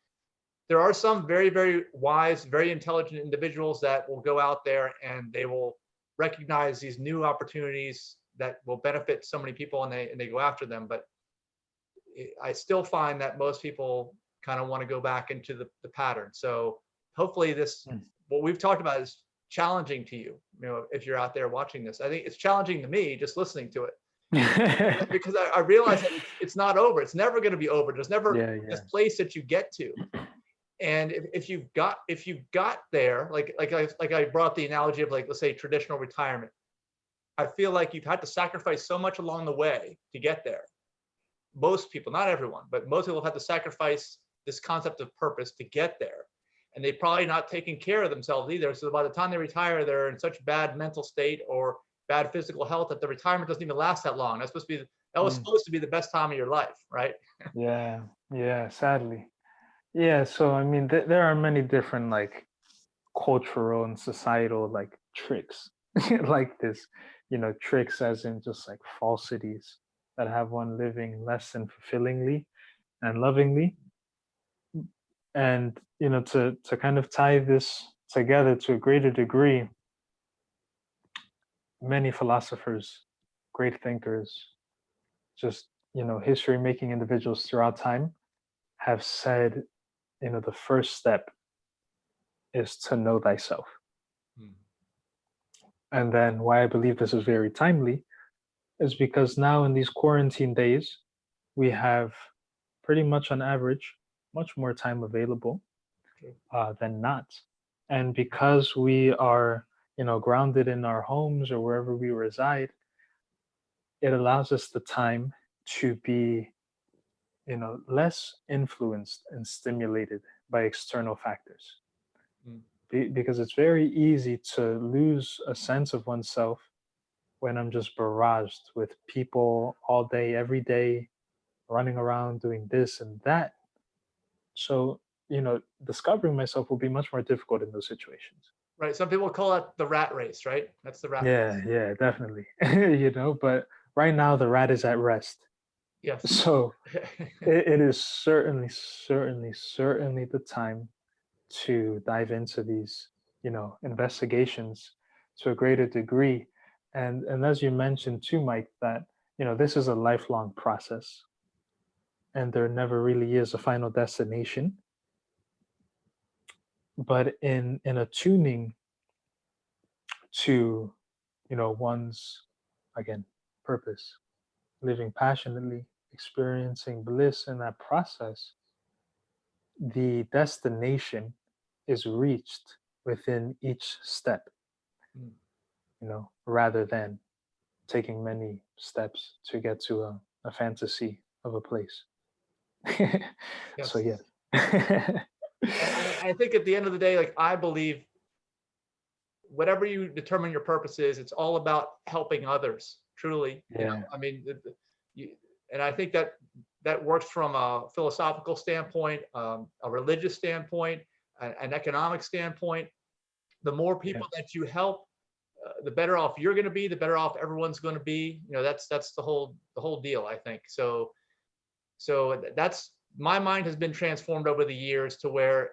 [SPEAKER 2] there are some very, very wise, very intelligent individuals that will go out there and they will recognize these new opportunities that will benefit so many people, and they go after them. But I still find that most people kind of want to go back into the pattern. So hopefully this,
[SPEAKER 1] Mm.
[SPEAKER 2] what we've talked about, is challenging to you. You know, if you're out there watching this, I think it's challenging to me just listening to it, because I realize that it's not over. It's never going to be over. There's never
[SPEAKER 1] Yeah.
[SPEAKER 2] this
[SPEAKER 1] Yeah.
[SPEAKER 2] place that you get to. And if you've got there, like I brought the analogy of, like, let's say traditional retirement. I feel like you've had to sacrifice so much along the way to get there. Most people, not everyone, but most people have had to sacrifice this concept of purpose to get there. And they probably not taking care of themselves either. So by the time they retire, they're in such bad mental state or bad physical health that the retirement doesn't even last that long. That was
[SPEAKER 1] Mm.
[SPEAKER 2] supposed to be the best time of your life, right?
[SPEAKER 1] Yeah. Yeah. Sadly. Yeah. So I mean, there are many different like cultural and societal like tricks like this, tricks as in just like falsities that have one living less than fulfillingly and lovingly. And to kind of tie this together to a greater degree, many philosophers, great thinkers, just history making individuals throughout time have said, the first step is to know thyself.
[SPEAKER 2] Hmm.
[SPEAKER 1] And then why I believe this is very timely is because now in these quarantine days, we have pretty much on average much more time available
[SPEAKER 2] True.
[SPEAKER 1] than not. And because we are, grounded in our homes or wherever we reside, it allows us the time to be, less influenced and stimulated by external factors.
[SPEAKER 2] Hmm.
[SPEAKER 1] Because it's very easy to lose a sense of oneself when I'm just barraged with people all day, every day, running around doing this and that. So, discovering myself will be much more difficult in those situations.
[SPEAKER 2] Right. Some people call it the rat race, right? That's the rat
[SPEAKER 1] Yeah,
[SPEAKER 2] race.
[SPEAKER 1] yeah, definitely. But right now the rat is at rest.
[SPEAKER 2] Yes.
[SPEAKER 1] So it is certainly, certainly, certainly the time to dive into these, investigations to a greater degree. And as you mentioned too, Mike, that this is a lifelong process and there never really is a final destination. But in attuning to, one's, again, purpose, living passionately, experiencing bliss in that process, the destination is reached within each step,
[SPEAKER 2] Mm.
[SPEAKER 1] rather than taking many steps to get to a fantasy of a place. So,
[SPEAKER 2] Yes.
[SPEAKER 1] yes.
[SPEAKER 2] And I think at the end of the day, like, I believe whatever you determine your purpose is, it's all about helping others. Truly,
[SPEAKER 1] Yeah.
[SPEAKER 2] I mean, you, and I think that that works from a philosophical standpoint, a religious standpoint, an economic standpoint. The more
[SPEAKER 1] Yeah.
[SPEAKER 2] people that you help, the better off you're going to be. The better off everyone's going to be. That's the whole deal, I think. So So that's, my mind has been transformed over the years to where,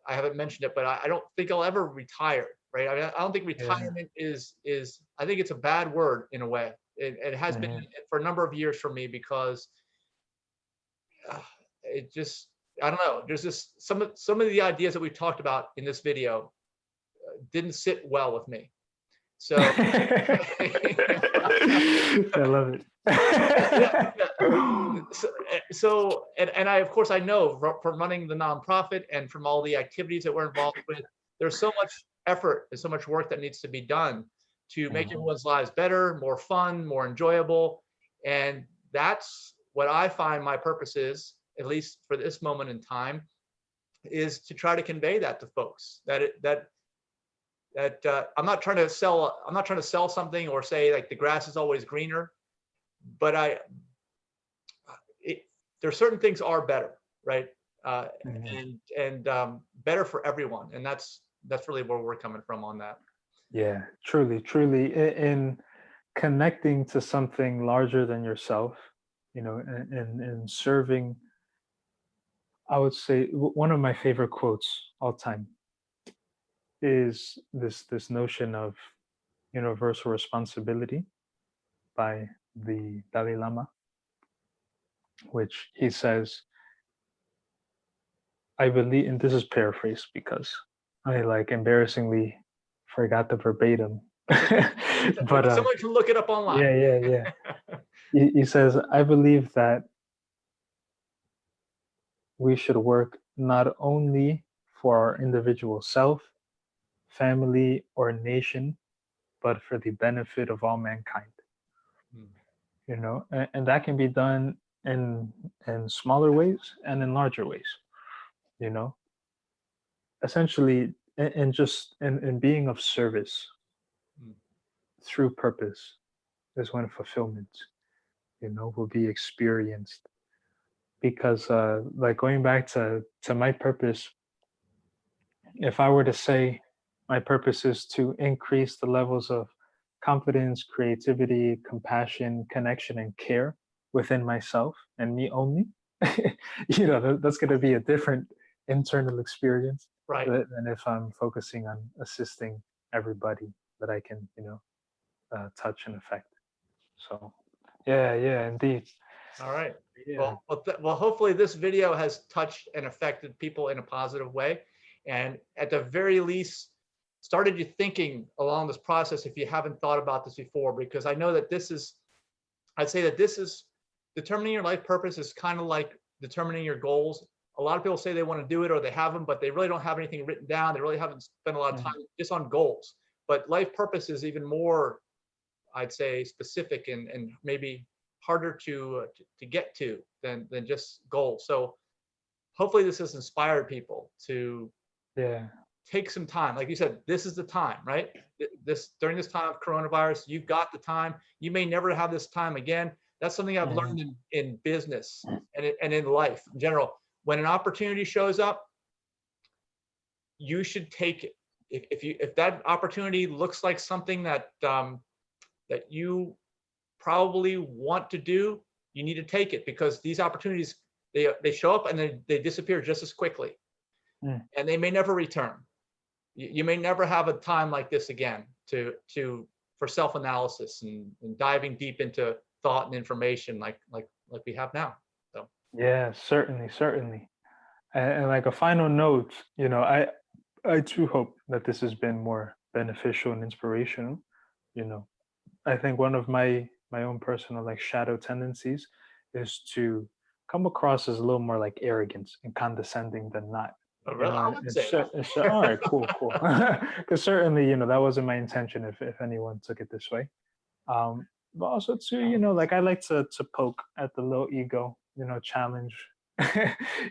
[SPEAKER 2] I haven't mentioned it, but I don't think I'll ever retire, right? I mean, I don't think
[SPEAKER 1] Yeah.
[SPEAKER 2] retirement is, I think it's a bad word in a way. It has been
[SPEAKER 1] Mhm.
[SPEAKER 2] for a number of years for me, because uh, it just, I don't know. There's just some of the ideas that we've talked about in this video didn't sit well with me. So
[SPEAKER 1] I love it.
[SPEAKER 2] yeah, yeah. So and I, of course, I know from running the nonprofit and from all the activities that we're involved with, there's so much effort and so much work that needs to be done to make
[SPEAKER 1] Mhm.
[SPEAKER 2] everyone's lives better, more fun, more enjoyable. And that's what I find my purpose is, at least for this moment in time, is to try to convey that to folks, that I'm not trying to sell something or say like the grass is always greener, but it, there are certain things are better, right? Uh,
[SPEAKER 1] Mhm.
[SPEAKER 2] and better for everyone, and that's really where we're coming from on that.
[SPEAKER 1] Yeah, truly, truly, in connecting to something larger than yourself, and serving. I would say one of my favorite quotes all time is this notion of universal responsibility by the Dalai Lama, which he says, I believe, and this is paraphrased because I like embarrassingly forgot the verbatim,
[SPEAKER 2] Okay,
[SPEAKER 1] but
[SPEAKER 2] someone can look it up online.
[SPEAKER 1] yeah, yeah, yeah. He says, I believe that we should work not only for our individual self, family, or nation, but for the benefit of all mankind.
[SPEAKER 2] Hmm.
[SPEAKER 1] And that can be done in smaller ways and in larger ways. You know, essentially, and just in being of service
[SPEAKER 2] Hmm.
[SPEAKER 1] through purpose is when fulfillment, will be experienced. Because, like going back to my purpose, if I were to say my purpose is to increase the levels of confidence, creativity, compassion, connection, and care within myself and me only, that's going to be a different internal experience
[SPEAKER 2] Right.
[SPEAKER 1] than if I'm focusing on assisting everybody that I can, touch and affect. So, yeah, yeah, indeed.
[SPEAKER 2] All right.
[SPEAKER 1] Yeah.
[SPEAKER 2] Well, hopefully this video has touched and affected people in a positive way, and at the very least, started you thinking along this process if you haven't thought about this before. Because I know that I'd say that this is determining your life purpose is kind of like determining your goals. A lot of people say they want to do it or they have them, but they really don't have anything written down. They really haven't spent a lot of time
[SPEAKER 1] Mhm.
[SPEAKER 2] just on goals. But life purpose is even more, I'd say, specific and maybe harder to get to than just goals. So hopefully this has inspired people to
[SPEAKER 1] Yeah.
[SPEAKER 2] take some time. Like you said, this is the time, right? This during this time of coronavirus, you've got the time. You may never have this time again. That's something I've
[SPEAKER 1] Mhm.
[SPEAKER 2] learned in business and in life in general. When an opportunity shows up, you should take it. If that opportunity looks like something that you probably want to do, you need to take it, because these opportunities, they show up and they disappear just as quickly,
[SPEAKER 1] Mm.
[SPEAKER 2] and they may never return. You may never have a time like this again to for self-analysis and diving deep into thought and information like we have now. So
[SPEAKER 1] Yeah, certainly, certainly. And like a final note, I too hope that this has been more beneficial and inspirational. You know, I think one of my own personal like shadow tendencies is to come across as a little more like arrogant and condescending than not.
[SPEAKER 2] I
[SPEAKER 1] And
[SPEAKER 2] wouldn't say
[SPEAKER 1] it's all right, cool, cool. Because certainly, that wasn't my intention if anyone took it this way. But also too, like I like to poke at the little ego, challenge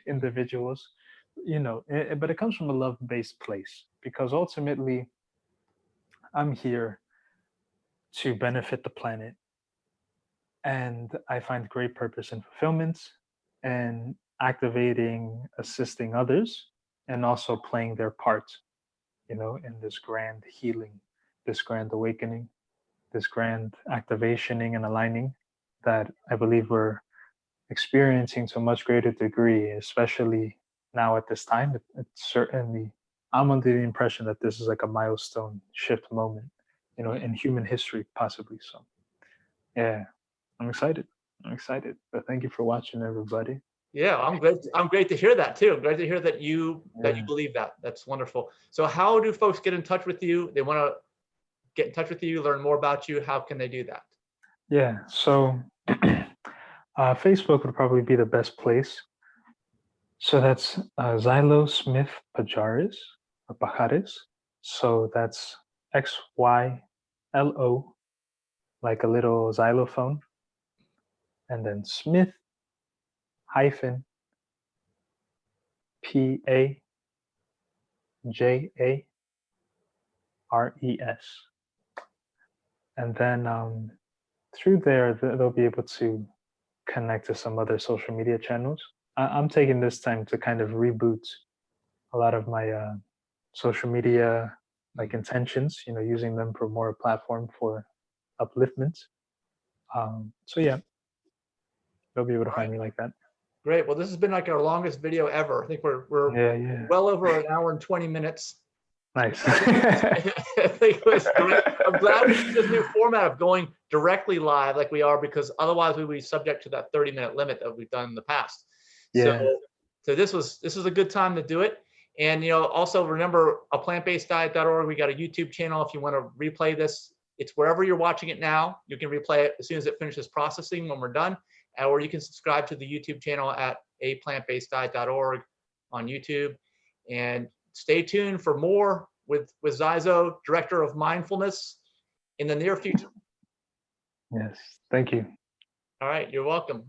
[SPEAKER 1] individuals, but it comes from a love-based place because ultimately I'm here to benefit the planet, and I find great purpose and fulfillment and activating, assisting others, and also playing their part, in this grand healing, this grand awakening, this grand activationing and aligning that I believe we're experiencing to a much greater degree, especially now at this time. It's certainly, I'm under the impression that this is like a milestone shift moment, in human history, possibly. So, yeah, I'm excited. I'm excited. But thank you for watching, everybody.
[SPEAKER 2] Yeah, I'm great to hear that too. Great to hear that you
[SPEAKER 1] Yeah.
[SPEAKER 2] believe that. That's wonderful. So how do folks get in touch with you? They want to get in touch with you, learn more about you. How can they do that?
[SPEAKER 1] Yeah. So, Facebook would probably be the best place. So that's XYZo Smith Pajares or Pajares. So that's XYLO, like a little xylophone, and then Smith hyphen PAJARES. And then through there, they'll be able to connect to some other social media channels. I'm taking this time to kind of reboot a lot of my social media like intentions, using them for more platform for upliftment. So yeah, they'll be able to
[SPEAKER 2] All right,
[SPEAKER 1] find me like that.
[SPEAKER 2] great. Well, this has been like our longest video ever. I think we're
[SPEAKER 1] Yeah, yeah.
[SPEAKER 2] well over an hour and 20 minutes.
[SPEAKER 1] Nice.
[SPEAKER 2] I think it was great. I'm glad we used this new format of going directly live like we are, because otherwise we would be subject to that 30-minute limit that we've done in the past. So,
[SPEAKER 1] Yeah.
[SPEAKER 2] so this was a good time to do it. And also remember aPlantBasedDiet.org. We got a YouTube channel if you want to replay this. It's wherever you're watching it now. You can replay it as soon as it finishes processing when we're done, or you can subscribe to the YouTube channel at aPlantBasedDiet.org on YouTube. And stay tuned for more with XYZo, Director of Mindfulness, in the near future.
[SPEAKER 1] Yes. Thank you.
[SPEAKER 2] All right, you're welcome.